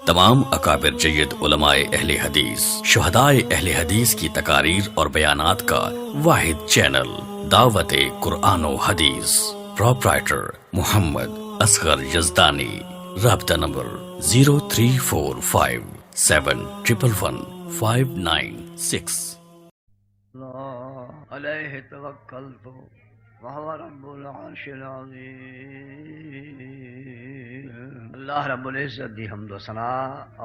تمام اکابر جید علماء اہل حدیث، شہدائے اہل حدیث کی تقاریر اور بیانات کا واحد چینل دعوت قرآن و حدیث، پروپرائٹر محمد اصغر یزدانی، رابطہ نمبر 0345711596۔ علیہ توکلت وهو رب العرش العظیم۔ اللہ رب العزت دی حمد و ثنا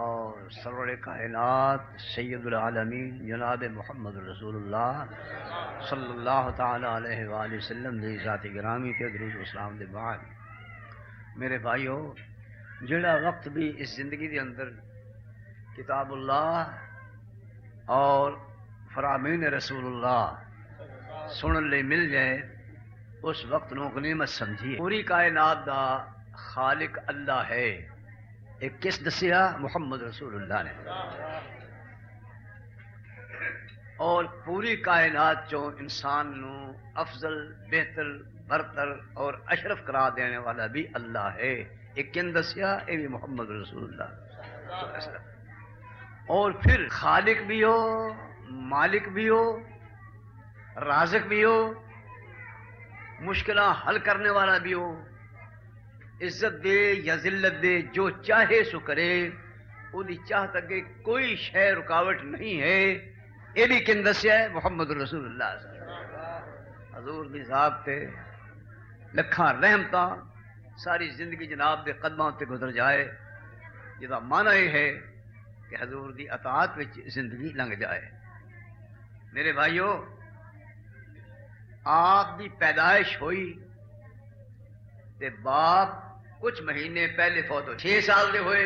اور سرور کائنات سید العالمین جناب محمد رسول اللہ صلی اللہ تعالی علیہ وآلہ وسلم دی ذات گرامی کے درود و سلام دے بعد، میرے بھائیو، جڑا وقت بھی اس زندگی دے اندر کتاب اللہ اور فرامین رسول اللہ سنن لے مل جائے، اس وقت نو غنیمت سمجھیے۔ پوری کائنات دا خالق اللہ ہے، ایک کس دسیا؟ محمد رسول اللہ نے۔ اور پوری کائنات چوں انسان نو افضل، بہتر، برتر اور اشرف قرار دینے والا بھی اللہ ہے، ایک کن دسیا؟ اے بھی محمد رسول اللہ۔ اور پھر خالق بھی ہو، مالک بھی ہو، رازق بھی ہو، مشکلہ حل کرنے والا بھی ہو، عزت دے یا ذلت دے، جو چاہے سو کرے، وہی چاہت اگے کوئی شے رکاوٹ نہیں ہے، یہ بھی کن دسیا ہے؟ محمد رسول اللہ صلی اللہ علیہ وسلم۔ حضور دی ذات تے لکھاں رحمتاں ساری زندگی جناب دے قدماں تے گزر جائے، جدا معنی یہ ہے کہ حضور دی اطاعت وچ زندگی لنگ جائے۔ میرے بھائیو، آپ دی پیدائش ہوئی تے باپ کچھ مہینے پہلے فوت ہو، 6 سال دے ہوئے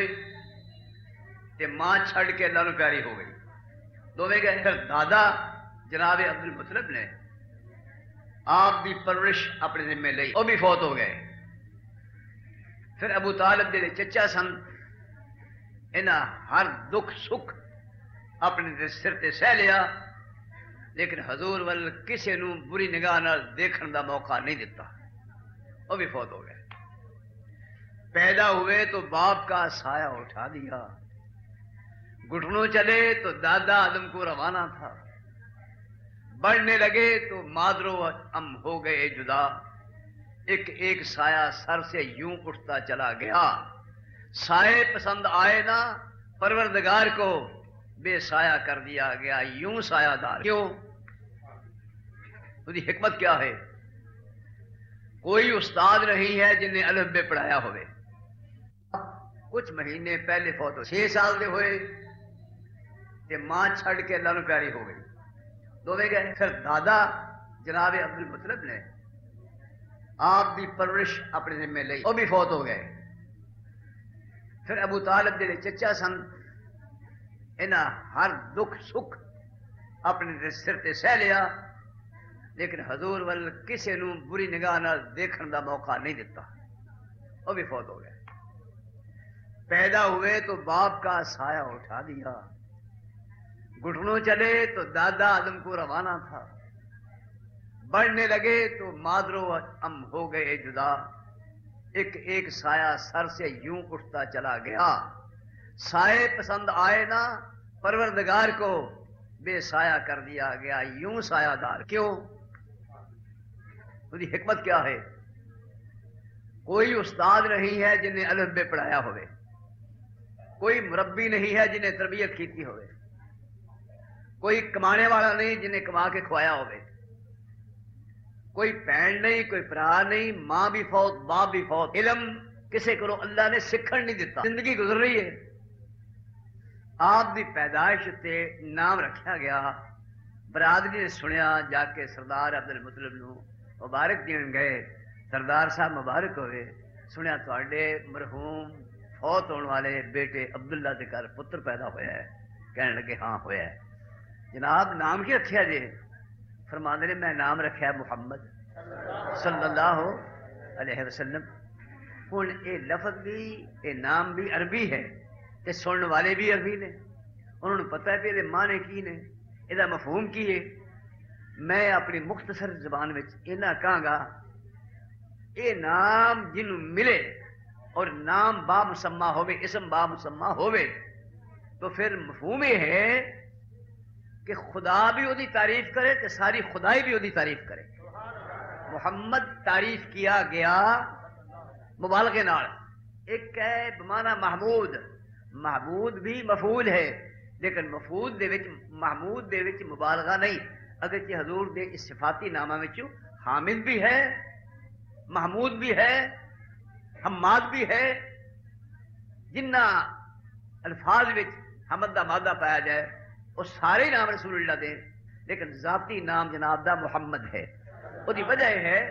تے ماں چھڑ کے اللہ نو پیاری ہو گئی، دوویں گئے۔ پھر دادا جناب عبد المطلب نے آپ دی پرورش اپنے ذمے لئی، وہ بھی فوت ہو گئے۔ پھر ابو طالب جڑے چچا سن، انہاں ہر دکھ سکھ اپنے سر تے سہ لیا، لیکن حضور ول کسی نو بری نگاہ نال دیکھن دا موقع نہیں دیتا، وہ بھی فوت ہو گئے۔ پیدا ہوئے تو باپ کا سایہ اٹھا دیا، گھٹنوں چلے تو دادا عالم کو روانہ تھا، بڑھنے لگے تو مادر و ام ہو گئے جدا، ایک ایک سایہ سر سے یوں اٹھتا چلا گیا، سائے پسند آئے نہ پروردگار کو، بے سایہ کر دیا گیا یوں سایہ دار۔ کیوں؟ اس کی حکمت کیا ہے؟ کوئی استاد نہیں ہے جن نے الف بے پڑھایا ہوئے، کچھ مہینے پہلے فوت ہو، 6 سال دے ہوئے تے ماں چھڑ کے اللہ نو پیاری ہو گئی، دوویں گئے۔ پھر دادا جناب عبد المطلب نے آپ دی پرورش اپنے ذمے لئی، وہ بھی فوت ہو گئے۔ پھر ابو طالب جڑے چچا سن، انہاں ہر دکھ سکھ اپنے سر تے سہ لیا، لیکن حضور ول کسی نو بری نگاہ نال دیکھن دا موقع نہیں دیتا، وہ بھی فوت ہو گئے۔ پیدا ہوئے تو باپ کا سایہ اٹھا دیا، گھٹنوں چلے تو دادا آدم کو روانہ تھا، بڑھنے لگے تو مادر و ام ہو گئے جدا، ایک ایک سایہ سر سے یوں اٹھتا چلا گیا، سائے پسند آئے نہ پروردگار کو، بے سایہ کر دیا گیا یوں سایہ دار۔ کیوں؟ اس کی حکمت کیا ہے؟ کوئی استاد نہیں ہے جن نے الف بے پڑھایا ہوئے، کوئی مربی نہیں ہے جن نے تربیت کیتی ہوئے، کوئی کمانے والا نہیں جن نے کما کے کھوایا ہوئے، کوئی بہن نہیں، کوئی برا نہیں، ماں بھی فوت، باپ بھی فوت، علم کسے کرو اللہ نے سکھن نہیں دیتا، زندگی گزر رہی ہے۔ آپ دی پیدائش تے نام رکھا گیا، برادری نے سنیا، جا کے سردار عبد المطلب نو مبارک دین گئے، سردار صاحب مبارک ہوئے، سنیا تواڈے مرحوم فوت ہونے والے بیٹے عبداللہ دے گھر پتر پیدا ہوا ہے، کہنے لگے ہاں ہوا ہے۔ جناب نام کی رکھیا جی؟ فرماندے نے میں نام رکھا محمد صلی اللہ علیہ وسلم۔ ہن اے لفظ بھی، اے نام بھی عربی ہے تے سننے والے بھی عربی نے، انہوں نے پتہ ہے کہ یہ معنی کی نے، یہ مفہوم کی ہے۔ میں اپنی مختصر زبان میں اینا کہاں گا، یہ نام جنوں ملے اور نام با مسمہ ہوئے، اسم با مسمہ ہوئے، تو پھر مفہوم یہ ہے کہ خدا بھی وہی تعریف کرے تو ساری خدائی بھی وہی تعریف کرے۔ محمد تعریف کیا گیا مبالغے نال، ایک ہے بمانا محمود، محمود بھی مفعول ہے لیکن مفعول دے وچ محمود دے وچ مبالغہ نہیں، اگرچہ حضور دے اس صفاتی نامہ وچوں حامد بھی ہے، محمود بھی ہے، حماد بھی ہے، جنہ الفاظ وچ حمد دا مادہ پایا جائے وہ سارے نام رسول اللہ دے، لیکن ذاتی نام جناب دا محمد ہے۔ وہ دی وجہ یہ ہے،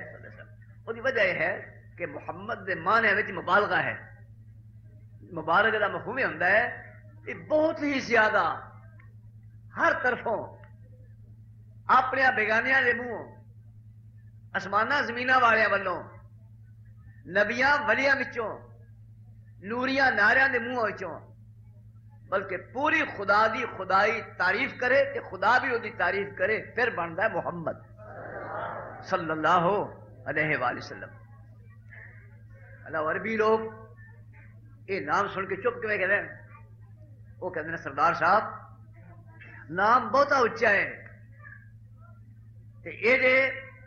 وہ دی وجہ یہ ہے کہ محمد دے معنی وچ مبالغہ ہے، مبالغہ دا مفہوم یہ ہوندا ہے کہ بہت ہی زیادہ ہر طرفوں اپنے بیگانیاں دے منہوں، آسماناں زمیناں والیاں والوں، نبیاں ولیاں وچوں، نوریاں ناریاں دے منہوں وچوں، بلکہ پوری خدا دی خدائی تعریف کرے کہ خدا بھی وہ دی تعریف کرے، پھر بنتا ہے محمد صلی اللہ علیہ وآلہ وسلم۔ اللہ عربی لوگ یہ نام سن کے چپ کیوں کہتے ہیں؟ وہ کہتے ہیں سردار صاحب نام بہتا اچا ہے، یہ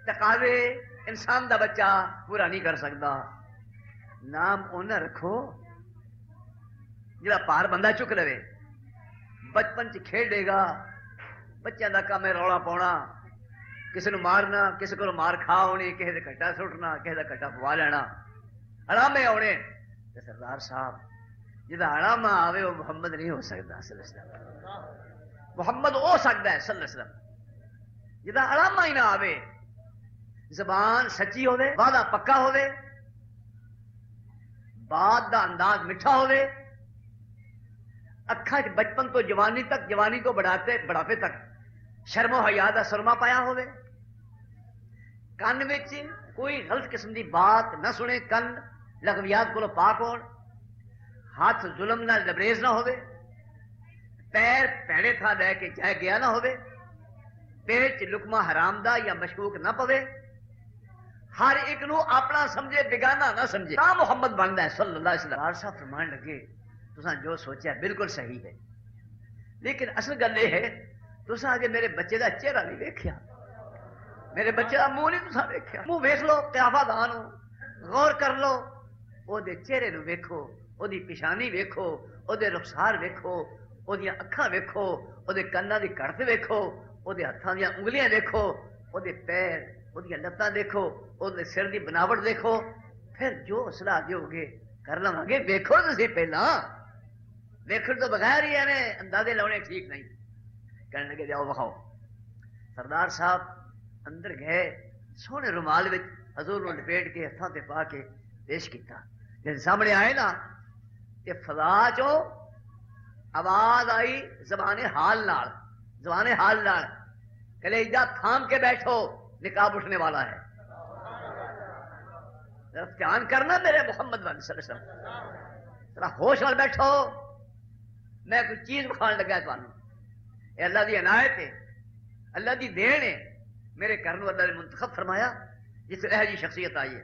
تقاضے انسان دا بچہ پورا نہیں کر سکتا، نام انہیں رکھو جڑا پار بندہ چک لے، بچپن چ کھیڈے گا، بچوں کا کام ہے رولا پاؤنا، کسی نو مارنا، کسی کو مار کھا ہونی، کسی کا کٹا سٹنا، کسی کا کٹا پوا لینا، علامے آنے۔ سردار صاحب جہاں علامہ آوے وہ محمد نہیں ہو سکتا، صلی اللہ علیہ وسلم محمد ہو سکتا ہے صلی اللہ علیہ وسلم جہاں علامہ ہی نہ آوے، زبان سچی ہوے، وعدہ پکا ہوے، بات دا انداز میٹھا ہوے، اکھاں چ بچپن تو جوانی تک، جوانی تو بڑھاپے تک شرم و حیا دا سرما پایا ہوے، کن وچ کوئی غلط قسم دی بات نہ سنے، کن لغویات کو پاک ہون، ہاتھ ظلم نہ لبریز نہ ہوے، پیر پیڑے تھا لے کے جائے گیا نہ ہوے، پیٹ چ لقمہ حرام دا یا مشکوک نہ پوے، ہر ایک نو اپنا سمجھے بیگانہ نہ سمجھے، تا محمد بنتا ہے صلی اللہ علیہ وسلم۔ صاحب فرمان لگے تساں جو سوچا بالکل صحیح ہے، لیکن اصل گل یہ ہے تساں اگے میرے بچے دا چہرہ نہیں ویکھیا، میرے بچے دا منہ نہیں تساں ویکھیا، منہ ویکھ لو قیافہ دان ہو، غور کر لو، او دے چہرے نو ویکھو، او دی پیشانی ویکھو، او دے رخسار ویکھو، او دی اکھاں ویکھو، او دے کاناں دی کڑت ویکھو، او دے ہتھاں دی انگلیاں دیکھو، او دے پیر، او دی لتاں دیکھو، او دے سر دی بناوٹ دیکھو، پھر جو صلاح دیو گے کر لواں گے۔ ویکھو تسی پہلا، ویکھن تو بغیر ہی ایویں اندازے لاؤنے ٹھیک نہیں۔ کہنے لگے جاؤ بخاؤ۔ سردار صاحب اندر گئے، سونے رومال وچ حضور نو لپیٹ کے ہتھاں تے پا کے پیش کیتا، جب سامنے آئے نا کہ فضا چو آواز آئی زبان حال نال، زبان حال نال، کلیجہ تھام کے بیٹھو نقاب اٹھنے والا ہے۔ دھیان کرنا میرے محمد صلی اللہ علیہ وسلم، ذرا ہوش نال بیٹھو، میں کوئی چیز بکھان لگا تمہیں، یہ اللہ دی عنایت ہے، اللہ دی دین ہے، میرے کرن اللہ نے منتخب فرمایا جس سے جی شخصیت آئی ہے۔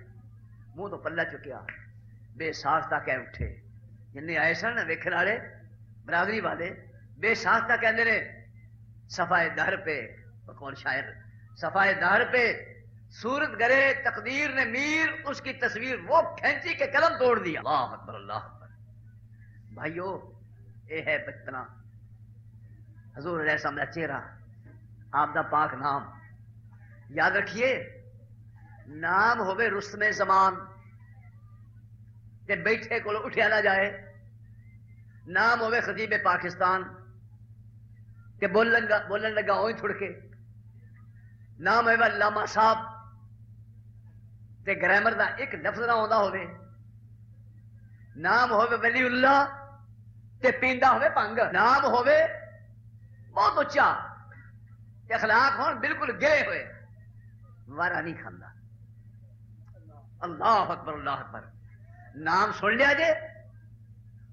منہ تو پلہ چکیا، بے ساختہ کہہ اٹھے، جن آئے سن ویکھن والے برادری والے بے ساختہ کہندے نے صفائے دہر پہ، کون شاعر، صفائے دہر پہ صورت گرے تقدیر نے میر، اس کی تصویر وہ کھینچی کہ قلم توڑ دیا۔ اللہ اکبر اللہ اکبر۔ بھائیو اے ہے بچپنا، حضور علیہ السلام کا چہرہ، آپ دا پاک نام یاد رکھیے، نام ہوئے رستم زمان تے بیٹھے کو اٹھیا نہ جائے، نام ہوئے خطیب پاکستان کہ بولن لگا ہوئی تھڑ کے، نام ہوئے علامہ صاحب تے گرامر دا ایک لفظ نہ ہوندا ہوئے، نام ہوئے ولی اللہ تے پیندا ہوئے پنگ، نام ہوئے بہت اچا تے اخلاق ہون بالکل گرے ہوئے، وارا نہیں کھاندا۔ اللہ اکبر اللہ اکبر۔ نام سن لیا جے،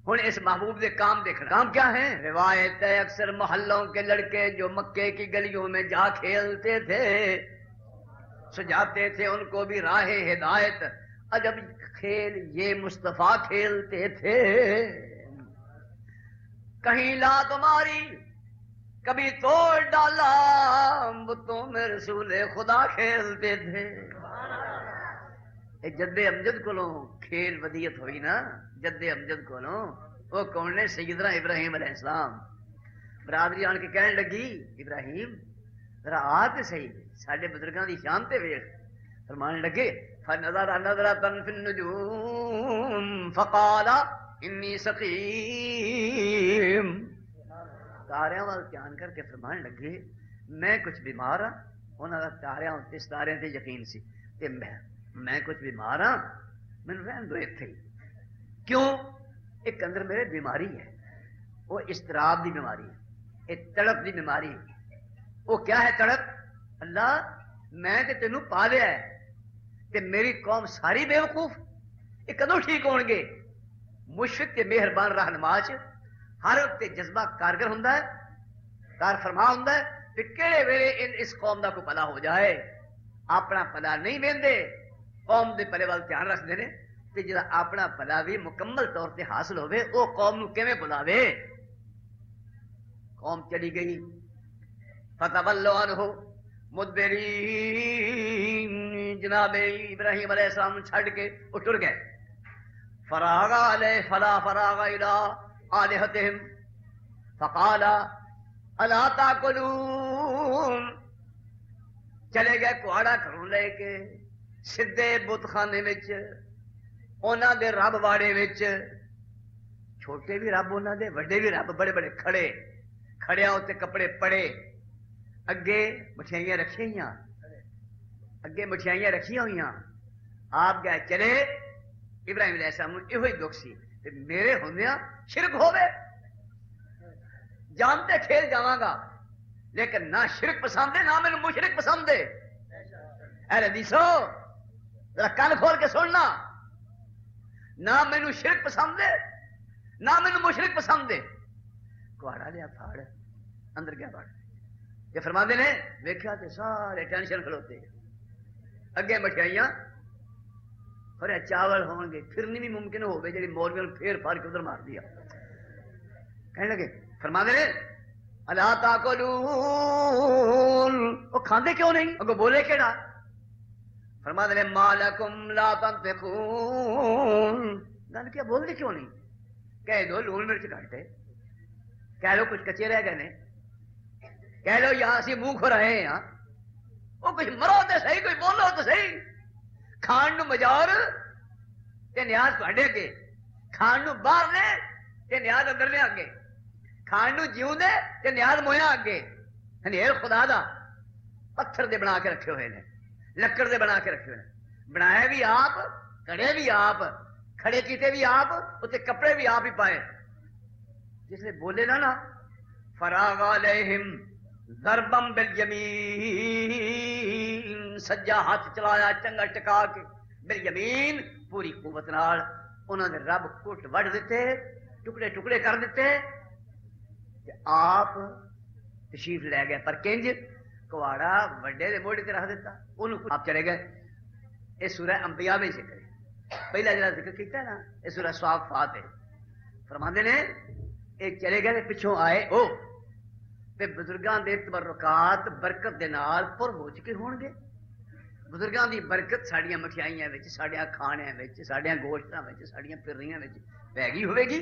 ہن اس محبوب دے کام دیکھنا۔ کام کیا ہے؟ روایت ہے اکثر محلوں کے لڑکے جو مکے کی گلیوں میں جا کھیلتے تھے، سجاتے تھے ان کو بھی راہ ہدایت، جب کھیل یہ مصطفیٰ کھیلتے تھے، کہیں لا تمہاری کبھی توڑ ڈالا، بتوں میں رسول خدا کھیلتے تھے۔ جد امجد کو کھیل ودیت ہوئی نا، جد امجد کو وہ کون نے؟ سیدنا ابراہیم علیہ السلام۔ برادری آن کے کہنے لگی ابراہیم ذرا آتے صحیح ساڈے بزرگاں دی شان تے ویکھ۔ فرمانے لگے فنظر نظرة في النجوم فقال انی سقیم، تاریاں وال دھیان کر کے فرمان لگے میں کچھ بیمار ہاں۔ انہاں دا تاریاں تے ستارے تے یقین سی تے میں کچھ بیمار ہاں، مینوں رہن دو ایتھے ہی۔ کیوں؟ ایک اندر میرے بیماری ہے، وہ اضطراب دی بیماری ہے، ایک تڑپ دی بیماری ہے۔ وہ کیا ہے تڑپ؟ اللہ میں تے تینوں پا لیا ہے تے میری قوم ساری بے وقوف، یہ کدوں ٹھیک ہون گے؟ مشفق تے مہربان رہنما چ ہر وقت جذبہ کارگر ہوندا ہے، کار فرما ہوندا ہے کہ کہڑے ویلے اس قوم دا کوئی پلا ہو جائے۔ اپنا پلا نہیں ویندے، قوم دے پلے وال دھیان رکھدے نے، تے جڑا اپنا پلا بھی مکمل طور تے حاصل ہوے او قوم نو کیویں بلاوے؟ قوم چلی گئی، فتولوا عنہ مدبرین، جناب ابراہیم علیہ السلام چھڈ کے وہ ٹر گئے۔ فراغ علیہ فلا فراغ الی آلہتہم فقال الا تاکلون، چلے گئے کواڑا گھروں لے کے سدھے بت خانے وچ، انہاں دے رب واڑے وچ، چھوٹے بھی رب انہاں دے، وڈے بھی رب، بڑے بڑے کھڑے کھڑیاں اتنے کپڑے پڑے، اگے مٹھائیاں رکھی ہوئی، اگے مٹھائیاں رکھی ہوئی، آپ گئے چلے۔ ابراہیم علیہ السلام یہ دکھ سی کہ میرے ہوندیاں شرک ہوے، جانتے کھیل جاواں گا لیکن نہ شرک پسند ہے نہ مینوں مشرک پسند ہے۔ اے حدیثو ذرا کان کھول کے سننا، نہ مینوں شرک پسند ہے نہ مینوں مشرک پسند ہے۔ کواڑا لیا پھاڑ اندر گیا بڑھ، یہ فرماندے نے ویکھیا تے سارے ٹینشن کھلوتے، اگے مٹھائیاں اور چاول ہون گے، پھرنی بھی ممکن ہوے جڑی مولوی نے پھیر پھاڑ کے ادھر مار دیا۔ کہنے لگے فرماندے نے الا تاکلون، وہ کھاندے کیوں نہیں؟ اگو بولے کیڑا؟ فرماندے نے ما لکم لا تنطقون، گل کیا بولدے کیوں نہیں؟ کہہ دو لون مرچ گھٹ ہے، کہہ لو کچھ کچے رہ گئے نے، کہہ لو یہاں اسی منہ کھو رہے ہیں، وہ کچھ مرو تو صحیح، کوئی بولو تو صحیح۔ کھان نو مجار تے نیاز تواڈے اگے، کھان نو باہر نے تے نیاز اندر نے اگے، کھان نو جیوں دے تے نیاز مویا اگے۔ ہنیر خدا دا پتھر دے بنا کے رکھے ہوئے نے، لکڑ دے بنا کے رکھے ہوئے نے، بنائے بھی آپ، کڑے بھی آپ، کھڑے کیتے بھی آپ، اتنے کپڑے بھی آپ ہی پائے۔ جس نے بولے نا فراغ علیہم ضربا بالیمین، سجا ہاتھ چلایا چنگا ٹکا کے، بالیمین پوری قوت نال انہوں نے رب کٹ وڈ دیتے، ٹکڑے ٹکڑے کر دیتے، آپ تشریف لے گئے، پر کنج کواڑا وڈے دے موڑے تے رکھ دیتا، انہوں آپ چلے گئے۔ یہ سورہ انبیاء میں ذکر ہے، پہلا جڑا ذکر کیتا ہے نا یہ سورہ صافات ہے۔ فرماندے نے یہ چلے گئے پچھوں آئے او تے بزرگاں دے تبرکات برکت دے نال پر ہو چکے ہون گے۔ بزرگاں دی برکت ساڈیاں مٹھائیاں وچ، ساڈیاں کھانیاں وچ، ساڈیاں گوشتاں وچ، ساڈیاں پھرنیاں وچ پی گئی ہوے گی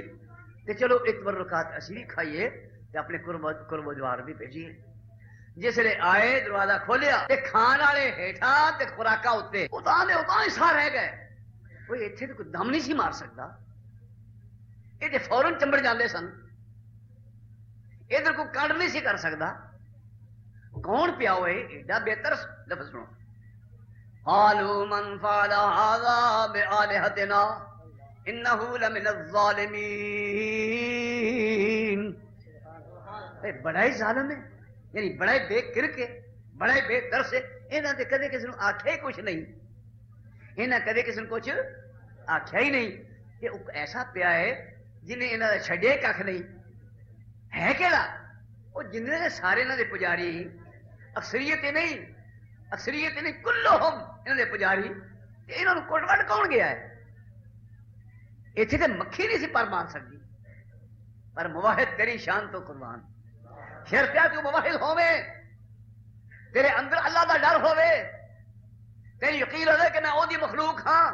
تے چلو ایک تبرکات اسی بھی کھائیے تے اپنے قرب و جوار بھی بھیجیے۔ جس لے آئے دروازہ کھولیا تے کھان والے ہیٹھاں تے خوراکاں اوتے، اتاں دے اتاں ہی سا رہ گئے۔ کوئی ایتھے تے کوئی دم نہیں سی مار سکدا، یہ تے فوراً چمبڑ جاندے سن، ادھر کوئی کانڈ نہیں سی کر سکتا۔ کون پیا ہوئے ایڈا بہتر لفظ سنو، قالوا من فعل هذا بآلهتنا انه لمن الظالمین، بڑا ہی ظالم ہے، یعنی بڑا ہی بے کرک ہے، بڑا ہی بے درس ہے۔ انہاں تے کدے کسی نے آکھیا ہی کچھ نہیں، انہاں کدے کسی نے کچھ آکھیا ہی نہیں، یہ ایسا پیا ہے جنہیں انہاں دا چھڈے کھ نہیں ہے کہڑا؟ وہ جنہیں نے سارے انہوں نے پجاری، اکثریت نہیں کلہم انہوں نے پجاری، انہوں نے کوٹ وڈ کون گیا ہے؟ اتنے تے مکھی نہیں سی پر مار سکتی، پر موحد تیری شان تو قربان، شرطیا تو موحد ہوے، تیرے اندر اللہ دا ڈر ہوے، تیری یقین ہوے کہ میں او دی مخلوق ہاں،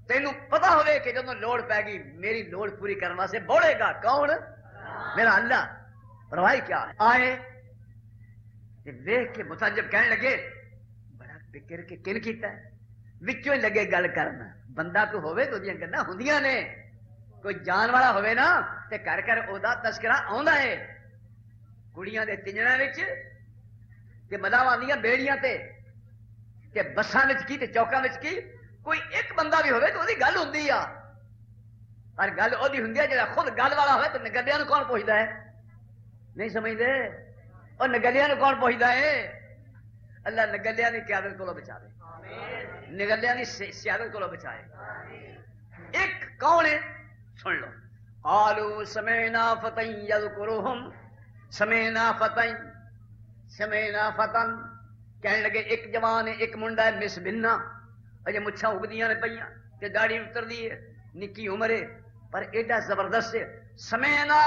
تینوں پتا ہوے کہ جدوں لوڑ پے گی میری لوڑ پوری کرنے واسطے بوڑے گا کون؟ میرا اللہ۔ پرواہ کیا ہے؟ آئے دیکھ کے متعجب کہنے لگے بڑا فکر کہ کن کیتا ہے، وچوں ہی لگے گل کرنا، بندہ کوئی ہوے تو دیاں گلاں ہوندیاں نے، کوئی جان والا ہوے نا تے کر کر او دا تذکرہ آوندا ہے، کڑیاں دے تنجڑاں وچ تے ملاواں دیاں بیڑیاں تے بساں وچ کی تے چوکاں وچ کی، کوئی ایک بندہ بھی ہوے تو دی گل ہوندی آ، پر گل او دی ہوندی ہے جڑا خود گل والا ہوے تے نگلیاں نوں کون پوچھدا ہے؟ نہیں سمجھدے؟ اور نگلیاں نوں کون پوچھدا ہے؟ اللہ نگلیاں دی قیادت کولوں بچا دے، نگلیاں دی سیادت کولوں بچائے۔ ایک کون ہے سن لو، قالوا سمعنا فتى يذكرهم، سمعنا فتى، سمعنا فتى، کہنے لگے ایک جوان ہے، ایک منڈا ہے مس بننا، اجے مچھاں اگدیاں نے پئیاں تے داڑھی اتر دی ہے، نکی عمر ہے پر ایڈا زبردست ہے، سمعنا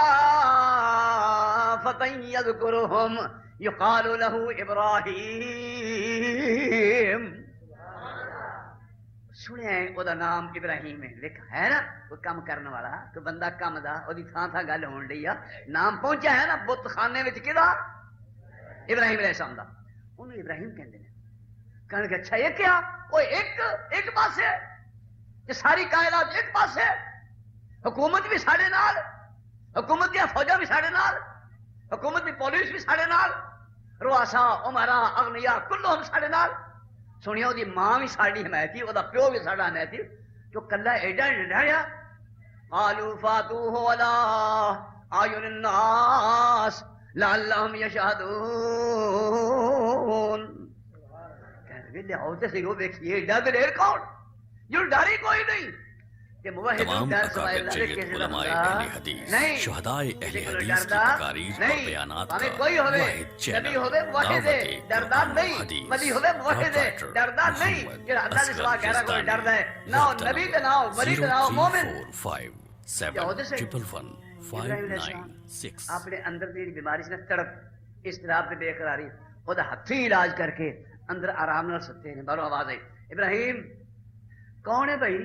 فتى يذكرهم يقال له ابراہیم، سنیا ہے او دا نام ابراہیم ہے، لکھا ہے نا کوئی کام کرنے والا، کوئی بندہ کام دا، او دی تھان تھان گل ہون ڈئی آ، نام پہنچا ہے نا بت خانے وچ کدا؟ ابراہیم علیہ السلام دا، انہوں ابراہیم کہندے نے، کہنے کہ اچھا یہ کیا؟ وہ ایک پاسے کہ ساری کائنات ایک پاسے، حکومت بھی ساڑے نال، حکومت کی فوجاں بھی ساڑے نال، حکومت کی پولیس بھی ساڑے نال، رؤسا امرا اغنیا کلہم ساڑے نال، سنیا دی ماں بھی ساڑی حمایتی، او دا پیو بھی ساڑا حمایتی، جو کلا ایڈا ڈڑیا، قالوا فاتوه ولا اعین الناس لعلهم یشهدون، کہنے لگے لیاؤ تے سیو دیکھیے ایڈا دلیر کون جو ڈاری کوئی نہیں، تمام اکابر جلیل علماء اہل حدیث، شہداء اہل حدیث کی تقاریر اور بیانات کا واحد چینل دعوت قرآن و حدیث، پروپرائٹر محمد۔ اپنے اندر دی بیماری سے تڑپ اضطراب تے بے قراری او دا ہتھی علاج کر کے اندر آرام نال ستے نے، باہروں آواز آئی ابراہیم کون ہے بھائی؟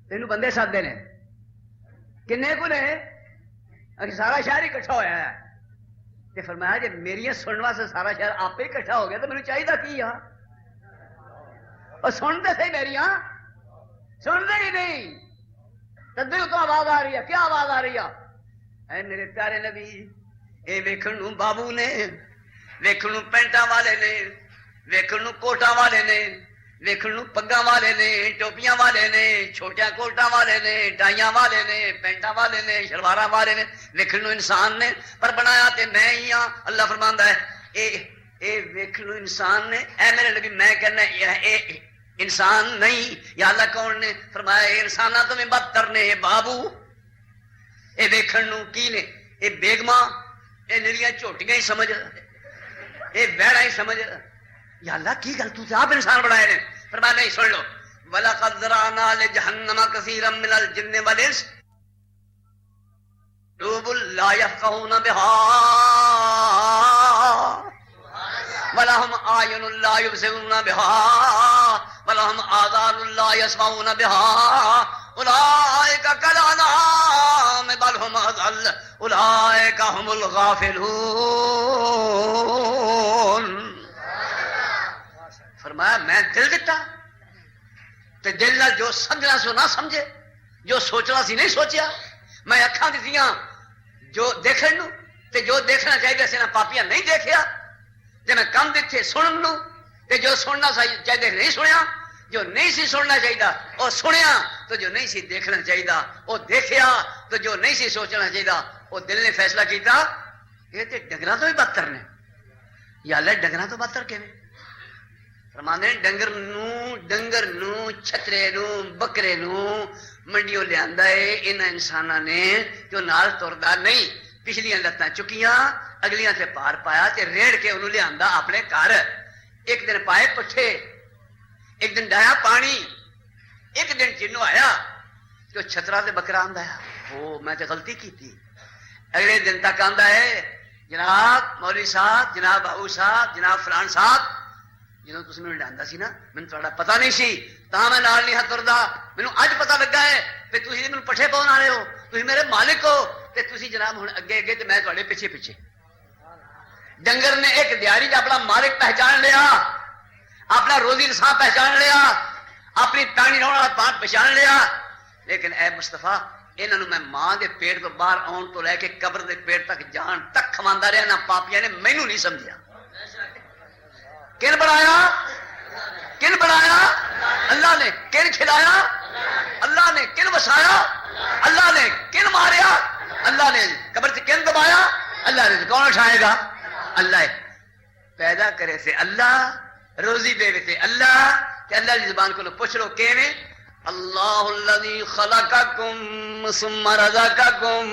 تینوں بندے سادے نے، کنے کو نے؟ سارا شہر ہی کٹھا ہوا ہے، تے فرمایا جی میری سننے واسطے سارا شہر آپ ہی کٹھا ہو گیا تو میرے چاہیے کی آ؟ اور سنتے تھے میریاں، سنتے ہی نہیں، تدبیر تو آواز آ رہی ہے، کیا آواز آ رہی ہے؟ اے میرے پیارے نبی، اے ویکھن نوں بابو نے، ویکھن نوں پینٹاں والے نے، ویکھن نوں کوٹاں والے نے، ویکھن نوں پگاں والے نے، ٹوپیاں والے نے، چھوٹیاں کوٹاں والے نے، ٹائیاں والے نے، پینٹاں والے نے، شلواراں والے نے، ویکھن نوں انسان نے پر بنایا تے میں ہی ہاں۔ اللہ فرماندا ہے اے ویکھن نوں انسان نے، اے میرے نبی میں کہنا اے انسان نہیں، یا اللہ کون نے؟ فرمایا اے انساناں تو میں بدتر نے، اے بابو، اے ویکھن نوں کی نے؟ اے بیگماں، اے نریاں جھوٹیاں ہی سمجھ، اے بیڑا ہی سمجھ، یا اللہ کی گل تو آپ انسان بنائے نے؟ فرمایا نہیں، سن لو، وَلَقَدْ ذَرَأْنَا لِجَهَنَّمَ كَثِيرًا مِنَ الْجِنِّ وَالْإِنسِ قُلُوبٌ لَا يَفْقَهُونَ بِهَا وَلَهُمْ أَعْيُنٌ لَا يُبْصِرُونَ بِهَا وَلَهُمْ آذَانٌ لَا يَسْمَعُونَ بِهَا أُولَئِكَ كَالْأَنْعَامِ بَلْ هُمْ أَضَلُّ أُولَئِكَ هُمُ الْغَافِلُونَ۔ فرمایا میں دل دیتا تے دل نال جو سمجھنا سو نہ سمجھے، جو سوچنا سی نہیں سوچیا، میں اکھاں دتیاں جو دیکھن نو تے جو دیکھنا چاہیے سی نہ پاپیاں نہیں دیکھیا، تے میں کم دتے سنن نو تے جو سننا چاہیے نہیں سنیا، جو نہیں سی سننا چاہیے وہ سنیا، تو جو نہیں سی دیکھنا چاہیے وہ دیکھیا، تو جو نہیں سی سوچنا چاہیے وہ دل نے فیصلہ کیتا۔ یہ تے ڈنگراں تو بھی بدتر نے، یا اللہ ڈنگراں تو بدتر کیویں؟ فرماندے ڈنگر نو چھترے نو بکرے نو منڈیوں لیا انہاں انساناں نے جو نال تردا نہیں، پچھلیاں لتاں چکیاں اگلیاں تے پار پایا تے ریڑ کے انہوں لیا اپنے گھر، ایک دن پائے پٹھے، ایک دن ڈایا پانی، ایک دن چینو آیا تو چھترا سے بکرا آندا ہے، وہ میں تے غلطی کی تھی. اگلے دن تک آندا ہے جناب مولوی صاحب، جناب بابو صاحب، جناب فلان صاحب، جنہوں تسی مینوں ڈاندا سی نا، مینوں تہاڈا پتہ نہیں سی تاں میں نال نہیں ہاتھ تردا، مینوں اج پتہ لگا ہے کہ تسی مینوں پٹھے پاؤن والے ہو، تسی میرے مالک ہو تے تسی جناب ہن اگے اگے تے میں تہاڈے پیچھے پیچھے. ڈنگر نے ایک دیاری اپنا مالک پہچان لیا، اپنا روزی رساں پہچان لیا، اپنی پانی رہن والا پان پہچان لیا. لیکن اے مصطفیٰ انہوں میں ماں دے پیٹ تو باہر آن تو لے کے قبر دے پیٹ تک جان تک کھواندا رہا، نہ پاپیاں نے مینوں نہیں سمجھا. کن بنایا؟ کن بنایا؟ اللہ نے. کن کھلایا؟ اللہ نے. کن وسایا؟ اللہ نے. کن ماریا؟ اللہ نے. قبر سے کن دبایا؟ اللہ نے. کون اٹھائے گا؟ اللہ ہے. پیدا کرے سے اللہ، روزی دے سے اللہ. کہ اللہ کی زبان کو پوچھ لو کیویں؟ اللہ الذی خلقکم ثم رزقکم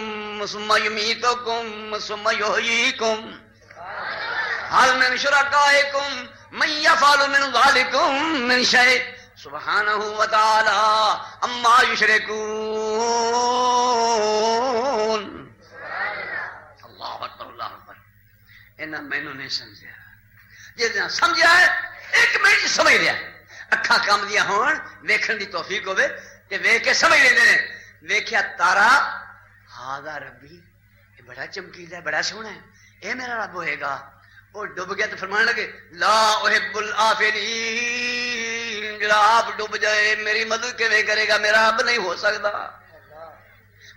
ثم یمیتکم ثم یحییکم حل من شرکائکم من یفعل من ذلکم من شیء سبحانہ وتعالی اما یشرکون. اللہ اکبر اللہ اکبر. انہاں مینوں نہیں سمجھا، جے سمجھا ہے ایک منٹ سمجھ لیا. اکھاں کام دیا ہون، ویکھن دی توفیق ہوے تے ویکھ کے سمجھ لیندے نے. ویکھیا تارا، ہاذا ربی، یہ بڑا چمکیلا ہے، بڑا سوہنا ہے، اے میرا رب ہوئے گا. وہ ڈب گیا تو فرمان لگے لا احب الآفلین، جڑا آپ ڈب جائے میری مدد کیویں کرے گا، میرا رب نہیں ہو سکتا.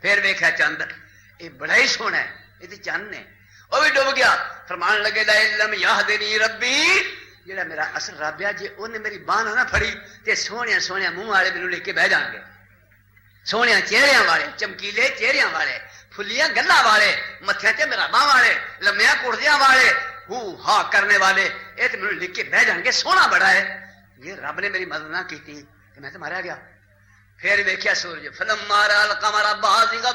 پھر ویکھیا چند، یہ بڑا ہی سوہنا ہے، یہ تے چند نے. وہ بھی ڈب گیا، فرمان لگے لا لم یہدنی ربی، جڑا میرا اصل رب ہے جی انہیں میری باہ نہ پھڑی تے سوہنیا سوہنیا منہ والے مینوں لے کے بہ جان گے، سوہنیا چہریاں والے، چمکیلے چہریاں والے، پھلیاں گلاں والے، متھیاں تے میرا باہ والے، لمیاں کڑدیاں والے، ہو ہا کرنے والے، یہ تے مینوں لے کے بہ جان گے. سوہنا بڑا ہے. یہ رب نے میری مدد نہ کی تے میں تے ماریا گیا. پھر ویکھیا سورج، فلما رأى القمر بازغا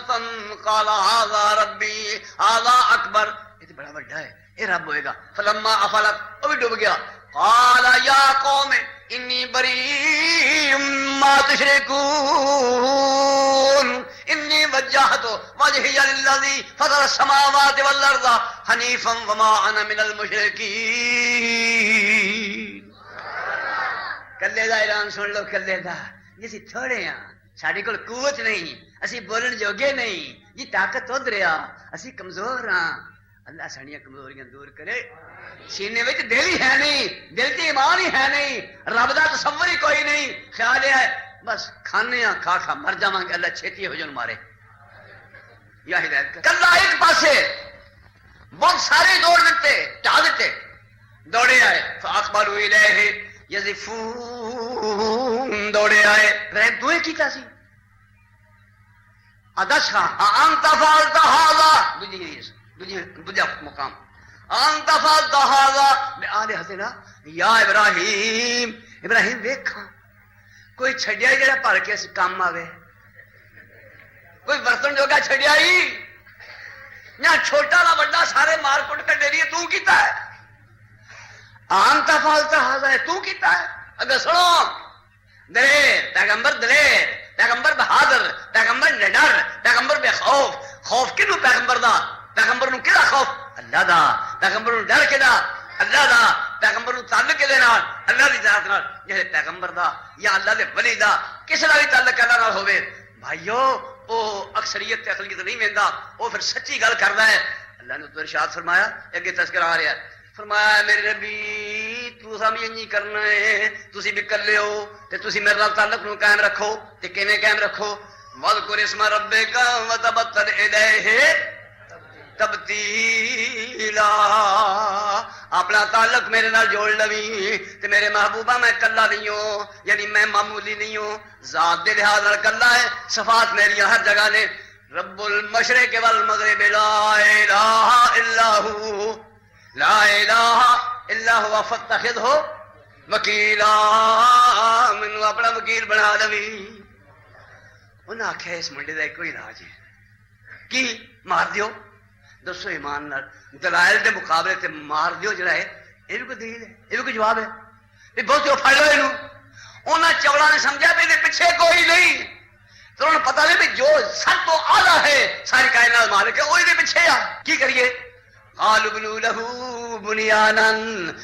قال هذا ربي هذا اکبر، یہ تے بڑا بڑا ہے، یہ رب ہوئے گا. فلما افلت، وہ بھی ڈوب گیا. قال یا قوم انی بریء مما تشركون انی وجہت وجہی للذی فطر السماوات والارض حنیفا وما انا من المشرکین. کلے دا اعلان سن لو، کلے دا. جی اسی تھوڑے ہاں، ساڈے کول قوت نہیں، اسی بولن جوگے نہیں، جی طاقت ادھر آ، اسی کمزور ہاں. اللہ ساڈیاں کمزوریاں دور کرے. سینے وچ دل ہی ہے نہیں، دل تے ایمان ہی ہے نہیں، رب دا تصور ہی کوئی نہیں. خیال ہے بس کھانے ہاں، کھا کھا مر جاواں گے، اللہ چھیتی ہو جان مارے. یا ہدایت کر. کلا ایک پاسے بہت سارے دوڑ دیتے، ٹا دیتے، دوڑے آئے. فاقبلوا الیہ یزفون، دوڑے آئے. رحم تو ہی کیتا سی. ادشا انت فعلت هذا، دوجا مقام، انت فعلت هذا بآلہتنا یا ابراہیم. ابراہیم ویکھاں کوئی چھڈیا جڑا بھر کے کام آوے، کوئی برتن جوگا چھڈیا ہی نہ، چھوٹا نہ بڑا سارے مار کٹ کے ڈیریے تو کیتا ہے. انت فعلت هذا، تو کیتا ہے. اگر سنو، دلیر پیغمبر، دلیر پیغمبر بہادر، پیغمبر نڈر، پیغمبر بے خوف. خوف کنوں پیغمبر دا؟ پیغمبر نو کیڑا خوف؟ اللہ دا. پیغمبر نو ڈر کیڑا؟ اللہ دا. پیغمبر نو تعلق کدے نال؟ اللہ دی ذات نال. جے پیغمبر دا یا اللہ دے ولی دا کس نال تعلق اللہ نال ہوے بھائیو، او اکثریت تے اقلیت نہیں ویندا، او پھر سچی گل کردا ہے. اللہ نے تو ارشاد فرمایا، اگے تذکرہ آ رہا ہے، فرمایا میرے نبی تو سمجھ نہیں کرنا ہے، تسی بھی کلے ہو تے تسی میرے نال تعلق نو قائم رکھو. تے کیویں قائم رکھو؟ وذکر اسم ربک وتبتل الیہ تبتیلا. اپنا تعلق میرے نال جوڑ لوی تے میرے محبوبہ میں کلا نہیں ہوں، یعنی میں معمولی نہیں ہوں، ذات دے لحاظ نال کلا ہے. صفات میریاں ہر جگہ نے. رب المشرق والمغرب لا الہ الا ہو، لا الہ الا ہوا فاتخذہ وکیلا. مینوں اپنا وکیل بنا لوی. انہاں آکھیا اس منڈے دا ایک ہی علاج ہے، کی مار دیو. دسو ایمان نال، دلائل دے مقابلے تے مار دیو جڑا ہے، یہ بھی کوئی دلیل ہے، یہ بھی کوئی جواب ہے؟ یہ بہت پڑھ لو، انہاں چوڑا نے سمجھا بھی پیچھے کوئی نہیں، تو انہوں نے پتا نہیں بھی جو سب تو اعلیٰ ہے ساری کائنات مالک ہے وہی دے پیچھے آ کی کریے. قالوا ابنوا له بنيانا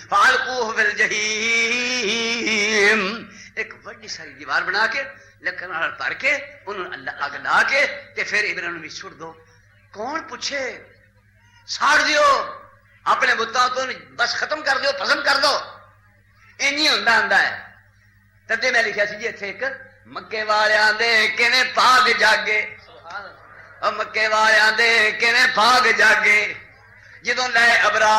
فالقوه في الجحيم، ایک بڑی ساری دیوار بنا کے لکڑ نال تار کے انہوں اللہ اگ لا کے تے پھر ابراہیم نوں بھی چھوڑ دو. کون پوچھے؟ ساڑ دیو اپنے بتاں تو بس ختم کر دیو، ختم کر دو. اینی ہوندا ہے. تدے میں لکھیا سی جی ایتھے ایک مکے والیاں دے کنے پاگ جاگے، او مکے والیاں دے کنے پاگ جاگے، جدوں لے ابرا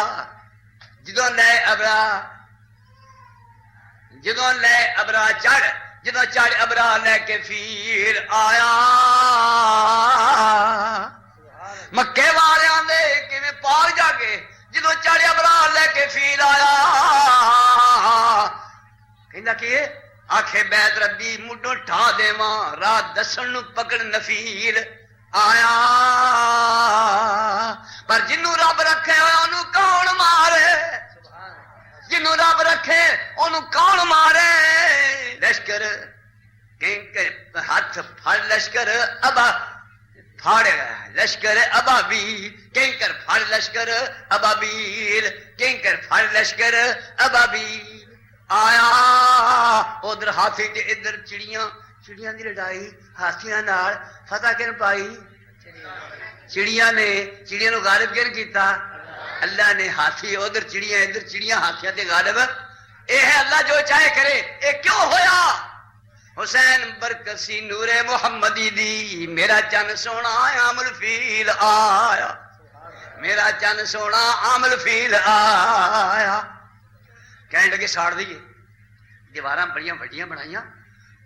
چڑھ، جدوں چڑھ ابرا لے کے پھر آیا. مکے والیاں دے کنے پاگ جاگے، جدوں چڑھ ابرا لے کے پھر آیا. کہندا کہ آخے بیت ربی مڈوں ٹھا دیواں، رات دسن نو پکڑ نفیر آیا. پر جنوں رب رکھے انہوں کون مارے، جنوں رب رکھے انہوں کون مارے. لشکر ہاتھ پھڑ لشکر ابا پھاڑ لشکر ابابیل، کینکر پھڑ لشکر ابابیل، کینکر پھڑ لشکر ابابیل آیا. ادھر ہاتھی تے ادھر چڑیاں دی لڑائی، ہاتھیاں نال فتح کن پائی؟ چڑیاں نے، چڑیاں نو غالب کن کیتا؟ اللہ نے. ہاتھی ادھر چڑیاں ادھر چڑیاں، ہاتھیاں تے غالب اے ہے اللہ جو چاہے کرے. اے کیوں ہویا؟ حسین برکسی نور محمدی دی میرا چن سونا عامل فیل آیا، میرا چن سونا عامل فیل آیا. کہنے لگے ساڑ دیے. دیواراں بڑیاں وڈیاں بنائیاں،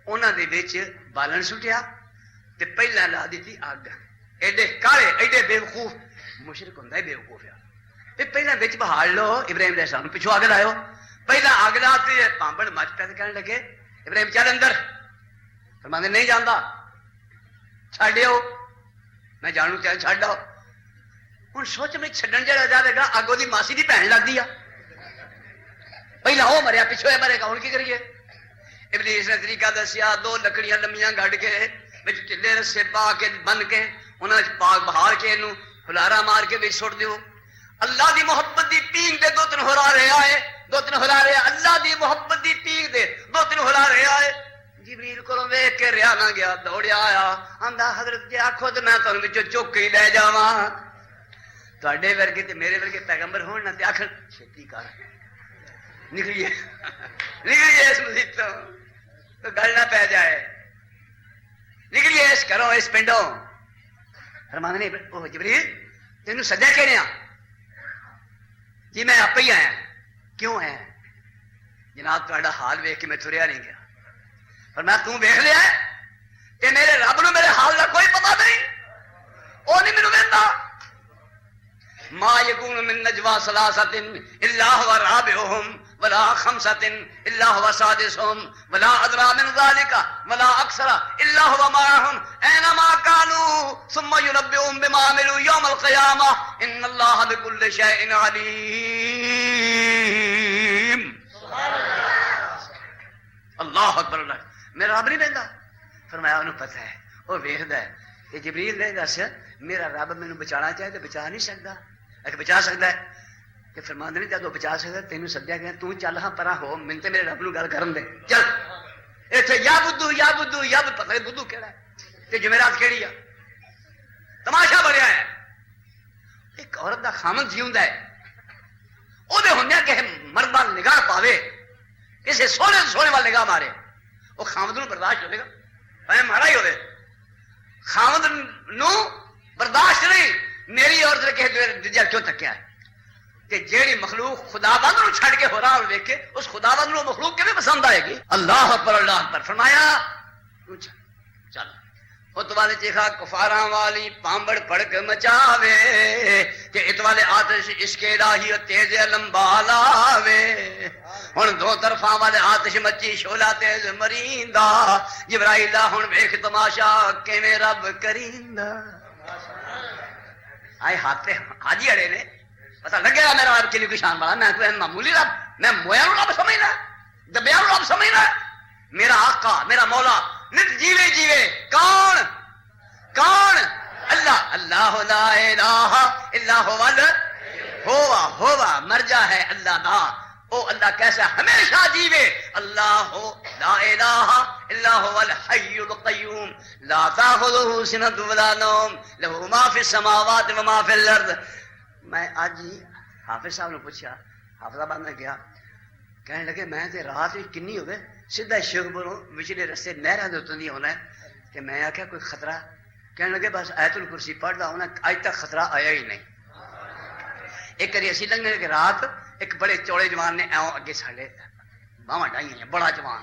انہاں دے وچ بالن سٹیا تے پہلا لا دیتی اگ. ایڈے کالے ایڈے بیوقوف، مشرک ہوندا ہے بیوقوف ہے. تے پہلا وچ بہال لو ابراہیم علیہ السلام پیچھے اگ لایو، پہلا اگ لا تے پامبڑ مچ پے کہنے لگے ابراہیم چل اندر. فرماندے نہیں جاندا، چھڈیو میں جانوں تے چھڈ آؤ. ہن سوچ میں چھڈن جڑا جاوے گا اگوں دی ماسی دی بہن لگدی آ، پہلا وہ مریا پچھو مرے گا. ہوں کی کریے؟ ابلیس نے طریقہ دسیا، دو لکڑیاں لمیاں گڈ کے وچ ٹلے رسے پا کے بن کے انہاں وچ پاک بہار کے اینو ہلارا مار کے وچ سٹ دیو. اللہ دی محبت دی پینگ دے دو تن ہلارے آئے، دو تن ہلارے اللہ دی محبت دی پینگ دے دو تن ہلارے آئے. جبریل کولوں ویکھ کے رہیا نہ گیا، دوڑیا آیا، آندا حضرت جی آکھو تے میں تانوں وچوں چک کے لے جاواں. تواڈے ورگے تے میرے ورگے پیغمبر ہون نہ تے آکھن چھتی کر نکلیے نکلیے اس مسجد تو گل نہ پی جائے، نکلیے اس گھروں اس پنڈوں. فرماندے نے او جبریل تینوں سدیا کہنے آ؟ جی میں آپ ہی آیا. کیوں آیا؟ جناب تہاڈا حال ویکھ کے میں تریا نہیں گیا. پر میں توں ویکھ لیا کہ میرے رب نو میرے حال کا کوئی پتہ نہیں، وہ نہیں مینوں ویندا. ما یکون من نجوا ثلاثۃ الا هو رابعهم ولا خمسة الا هو سادسهم ولا ادنى من ذلك ولا اکثر الا هو معهم اينما كانوا ثم ينبئهم بما عملوا يوم القيامة ان الله بكل شيء عليم. اللہ اکبر. اللہ میرا رب نہیں بہندا. فرمایا انہوں پتہ ہے، وہ ویکھدا ہے کہ جبریل نے دس میرا رب مینوں بچانا چاہے تو بچا نہیں سکدا. کہ بچا سکتا ہے کہ فرماندے نہیں جدوں بچا سکتا تینوں سدیا گیا تو چل ہاں پرا ہو، من تے میرے رب نو گل کرن دے. چل ایتھے یا بدھو یا بدھو یا پتہ نہیں بدھو کیڑا ہے تے جمعرات کیڑی آ. تماشا بنیا ہے. ایک عورت دا خامن جیوندا ہے، او دے ہوندیا کہ مرد وال نگاہ پاوے، کسے سونے سونے وال نگاہ مارے، وہ خامد نو برداشت ہوے گا؟ بھاوے مارا ہی ہوے، خامد نو برداشت نہیں. میری عورت نے کہے دجال کیوں تکیا ہے کہ جیڑی مخلوق خدا بند نو چھڑ کے ہو رہا اور دیکھ کے اس خدا بند نو مخلوق کے بھی پسند آئے گی. اللہ اکبر. اللہ اکبر. فرمایا چل اتوالے چیخا کفاراں والی پامبڑ پڑک مچاوے کہ اتوالے آتش عشق الہی تیز لمبا لاوے. ہن دو طرفاں والے آتش مچی شولا تیز مریندا. جبرائیل ہن ویکھ تماشا کیویں رب کریندا. آئے ہاتھ حاجی اڑے نے پتہ لگیا میرا رب کے لیے کوئی شان والا. میں کوئی معمولی رب، میں مویا نو رب سمجھنا، دبیا نو رب سمجھنا. میرا آقا میرا مولا نت جیوے جیوے کون کون اللہ اللہ لا الہ الا ہوا مرجع ہے اللہ دا او اللہ کیسا ہمیشہ جیوے اللہ لا الہ الا هو الحی القیوم لا تاخذه سنة ولا نوم له ما فی السماوات وما فی الارض. میں آج ہی حافظ صاحب نے پوچھا حافظ آباد میں گیا کہنے لگے میں تے رات کنی ہوئے سیدھا شیخپوروں وچلے رستے نہراں دے اتوں دی ہونا ہے کہ میں آخیا کوئی خطرہ کہنے لگے بس آیت الکرسی پڑھدا ہونا اج تک خطرہ آیا ہی نہیں. ایک کری اسی لنگنے کہ رات ایک بڑے چوڑے جوان نے ایوں اگے ساڈے باواں ڈائی ہیں بڑا جوان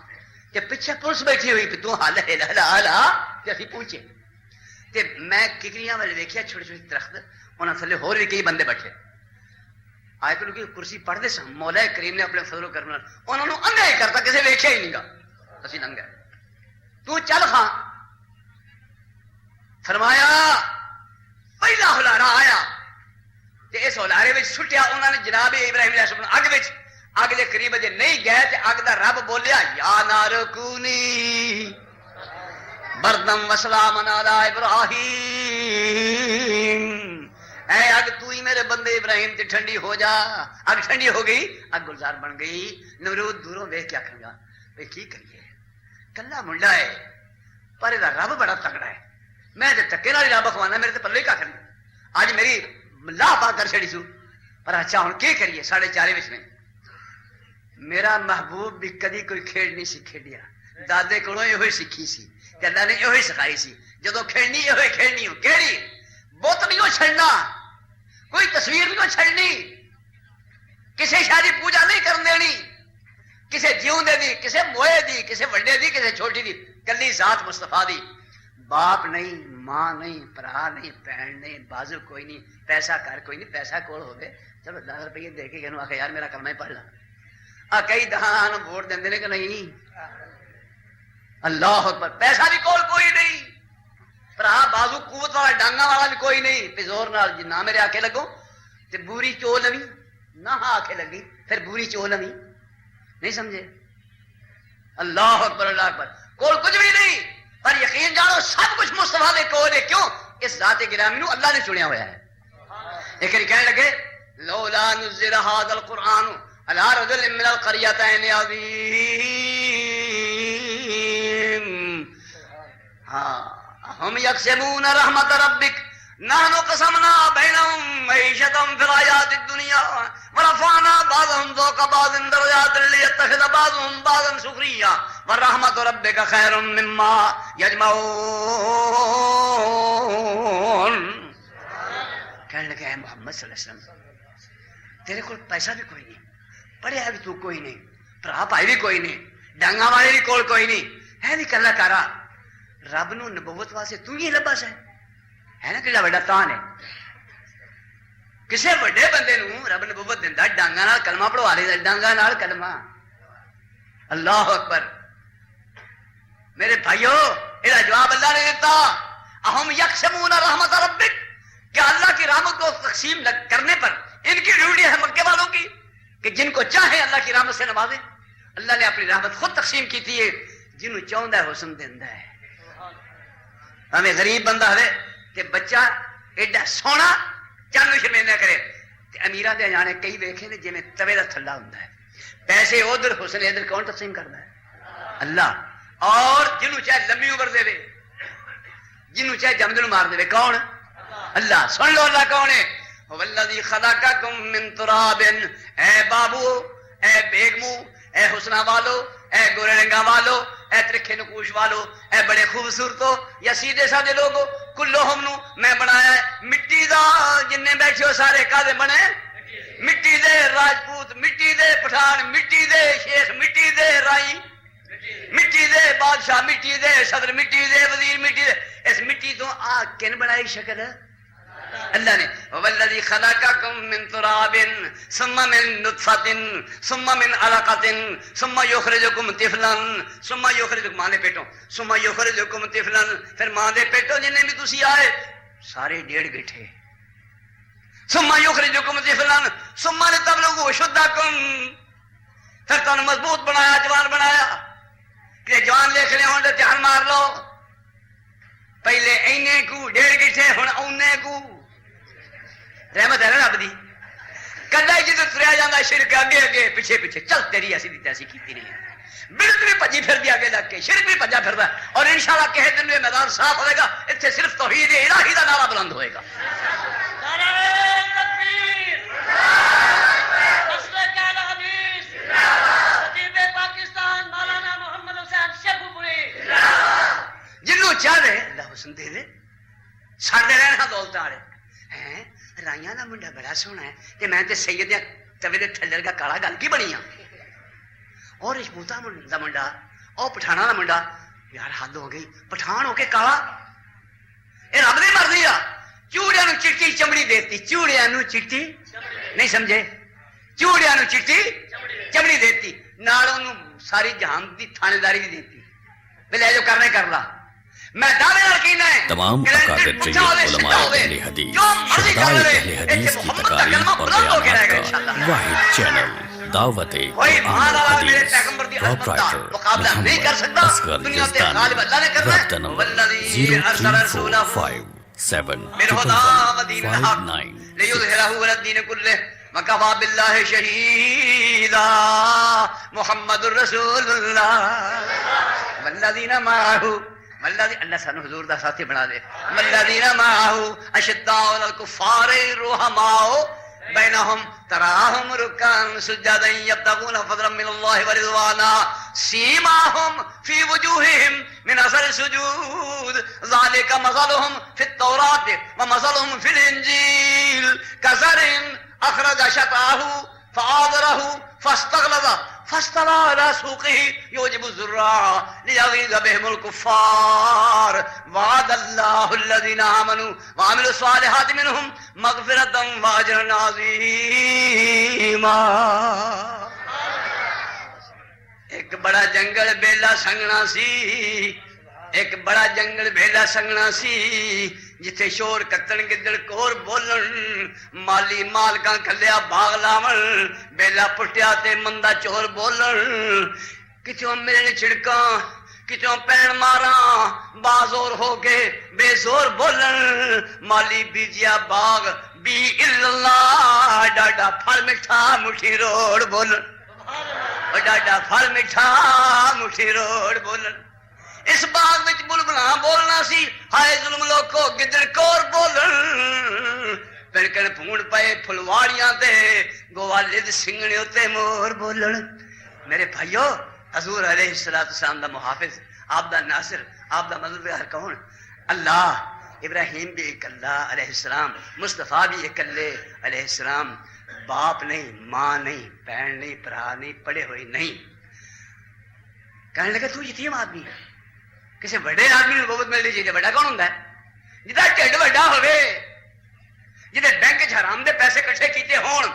تے پیچھے پولیس بیٹھی ہوئی تو حال ہے لا تے اسی پوچھے تے میں ککریاں والے دیکھیا چھوٹے چھوٹے درخت انہاں تھلے ہور بھی کئی بندے بیٹھے آیت الکرسی پڑھتے سن مولا کریم نے اپنے فضل و کرم نال انہاں نوں انگا ہی کرتا کسے ویکھیا ہی نہیں گا اسی لنگا تو چل خاں فرمایا پہلا ہلارا آیا تے اس ہلارے وچ سٹیا انہاں نے جناب ابراہیم علیہ السلام اگ وچ اگ دے قریب جے نہیں گئے تے اگ دا رب بولیا یا نار کونی بردم وسلام علی ابراہیم اے اگ تو ہی میرے بندے ابراہیم تے ٹھنڈی ہو جا. اگ ٹھنڈی ہو گئی اگ گلزار بن گئی. نمرود دوروں دیکھ کے آکھے گا بھئی کی کریے کلا منڈا ہے پر دا رب بڑا تگڑا ہے میں تے تکے نال رب کھوانا میرے تے پلے کا کرنا اج میری لا پا کر چھڑی سو پر اچھا ہن کی کریے ساڑھے چارے وچ نہیں. میرا محبوب بھی کدی کوئی کھیل نہیں سی کھیڈیا دادے کولوں ایہو ہی سیکھی سی تے اللہ نے ایہو ہی سکھائی سی جدوں کھیلنی ایہو ہی کھیلنی ہو کیڑی بت نہیں ہو چھڑنا کوئی تصویر نہیں ہو چھڑنی کسی شاہ دی پوجا نہیں کرن دینی کسی جیوندے دی کسی موئے دی کسی وڈے دی کسی چھوٹی دی کلی ذات مصطفیٰ دی. باپ نہیں ماں نہیں بھرا نہیں بہن نہیں بازو کوئی نہیں پیسہ کر کوئی نہیں پیسہ کول ہوے چلو 10 روپے دے کے کہنوں آخے یار میرا کلمہ ہی پڑھ لا آ کئی دہان ووٹ دیندے نے کہ نہیں اللہ اکبر پیسہ بھی کول کوئی نہیں بھرا بازو قوت والا ڈانگا والا بھی کوئی نہیں پہ زور نال جنا میرے آکھے لگو تے بوری چو لوی نہ آکھے لگی پھر بوری چو لوی نہیں سمجھے. اللہ اکبر اللہ اکبر کول کچھ بھی نہیں پر یقین جانو سب کچھ مصطفیٰ دے کول ہے. کیوں اس ذات گرامی نو اللہ نے چنیا ہوا ہے. ایک کہنے لگے لولا نزل هذا القرآن على رجل من القريتين عظيم هم يقسمون رحمة ربك نحن قسمنا بينهم معيشتهم في الحياة الدنيا ورفعنا بعضهم فوق بعض درجات ليتخذ بعضهم بعضا سخريا ورحمة ربك خير مما يجمعون. کہنے لگے اے محمد صلی اللہ علیہ وسلم تیرے کول پیسہ بھی کوئی نہیں پڑھیا بھی تو کوئی نہیں بھرا بھائی بھی کوئی نہیں ڈانگا والے بھی کول کوئی نہیں ہے بھی کلا کارا رب نو نبوت واسطے تو ہی لباس ہے نا کہڑا بڑا تان ہے کسے بڑے بندے نو رب نبوت دیندا ڈانگا نال کلمہ پڑھوا لے ڈانگا نال کلمہ. اللہ اکبر میرے بھائیو یہ جواب اللہ نے دیتا اہم یقسمون رحمت ربک کہ اللہ کی رحمت کو تقسیم کرنے پر ان کی ڈیوٹی ہے مکے والوں کی کہ جن کو چاہے اللہ کی رحمت سے نوازے. اللہ نے اپنی رحمت خود تقسیم کی تھی جنہوں چاہتا ہے حسن دیندا ہے. ہمیں غریب بندہ ہے کہ بچہ ایڈا سونا چانو شرمے نہ کرے امیراں دے جانے کئی ویکھے نے جویں توے دا تھلا ہوندا ہے پیسے ادھر حسن ادھر کون تقسیم کرتا ہے اللہ. اور جنہوں چاہے لمبی عمر دے جنہوں چاہے جمدن مار دے کون اللہ. سن لو اللہ کون ہے والذی خلقکم من تراب. اے بابو اے بیگمو اے حسنہ والو اے گورے رنگا والو اے ترکھے نقوش والو اے بڑے خوبصورتو یا سیدھے سادے لوگو کلہم نو میں بنایا ہے مٹی دا جننے بیٹھے ہو سارے کادے بنے مٹی دے راجپوت مٹی دے پٹھان مٹی دے شیخ مٹی دے رائی مٹی دے بادشاہ مٹی دے صدر مٹی دے وزیر مٹی دے. اس مٹی تو آ کن بنائی شکل اللہ نے والذی خلقکم من تراب ثم من نطفۃ ثم من علقۃ ثم یخرجکم طفلا ثم یخرجکم ماں دے پیٹوں ثم یخرجکم طفلا پھر ماں دے پیٹوں جننے بھی تسی آئے سارے 1.5 گٹھے ثم یخرجکم طفلا ثم لتبلغوا اشدکم پھر تانوں مضبوط بنایا جوان بنایا کہ جوان لکھ لے ہوں تو دھیان مار لو پہلے اینے کو 1.5 گٹھے ہوں اونے کو رحمت ہے نا رب دی کدا جدو تریا جانا شرک اگے اگے پیچھے پیچھے چل تیری ایسی دیتے ایسی کیتی نہیں بالکل بھی بھجی پھر دی آگے لگ کے شرک بھی بھجا پھردا اور انشاءاللہ کہے دن میں میدان صاف ہوئے گا اتنے صرف توحید الہی دا نعرہ بلند ہوئے گا جنوں چاہے اللہ حسن دے دے ساڈے رہنا دولت والے ہیں رائیاں دا منڈا بڑا سونا ہے کہ میں تے سید توے دے تھلر کا کالا گل کی بنی ہاں اور رجپوتا دا منڈا اور پٹھانا دا منڈا یار حد ہو گئی پٹھان ہو کے کالا اے رب دی مرضی آ چوڑیاں نو چٹی چمڑی دیتی چوڑیاں نو چٹی نہیں سمجھے چوڑیاں نو چٹی چمڑی دیتی نال اونوں ساری جہان دی تھانے داری دی دیتی بلے جو کرنے کر لا میں دعوے نال کہنا ہے تمام اکابر جید علماء اہل حدیث شہدائے اہل حدیث کی تقاریر اور بیانات کا واحد چینل دعوت قرآن و حدیث پروپرائٹر محمد اصغر یزدانی رابطہ نمبر 03457 ليظهره على الدين كله وكفى بالله شهيدا محمد رسول الله والذين معه اللہ سانو حضور دا ساتھی بنا دے والذین معه اشداء على الكفار رحماء بینہم تراہم رکعا سجدا یبتغون فضلا من اللہ ورضوانا سیماہم فی وجوہہم من اثر السجود ذالک مثلہم فی التوراۃ ومثلہم فی الانجیل کزرع اخرج شطأہ فآزرہ فاستغلظ فاستوى على سوقه يوجب الزراع ليغيظ بهم الكفار وعد الله الذين آمنوا وعملوا الصالحات منهم مغفرة وأجرا عظيما ایک بڑا جنگل بیلا سنگنا سی ایک بڑا جنگل بیلا سنگنا سی جتھے شور کتن گدڑ کور بولن مالی مالکاں کھلیا باغ لاون بیلا پٹیا تے مندا چور بولن کتوں ملن چھڑکاں کتوں پین ماراں بازور ہو کے بے زور بولن مالی بیجیا باغ بی اللہ ڈاڈا پھل مٹھا مٹھی روڑ بولن ڈاڈا پھل مٹھا مٹھی روڑ بولن اس باغ وچ بلبلاں بولنا سی ہائے ظلم لوکو گدڑ کور بولن پھڑکن پھونڈ پئے پھلواڑیاں تے گوالد سنگنے اتے مور بولن میرے بھائیو حضور علیہ السلام دا محافظ آپ دا ناصر آپ دا مددگار کون اللہ ابراہیم بھی ایک اللہ علیہ السلام مصطفیٰ بھی ایک اللہ علیہ السلام باپ نہیں ماں نہیں بہن نہیں برا نہیں پڑے ہوئے نہیں کہنے لگا تو یتیم آدمی ہے کسی بڑے آدمی کو نبوت ملنی چاہیے بڑا کون ہوتا ہے جدا ٹھڈ بڑا ہوئے جنہیں بینک چ حرام دے پیسے کٹھے کیتے ہون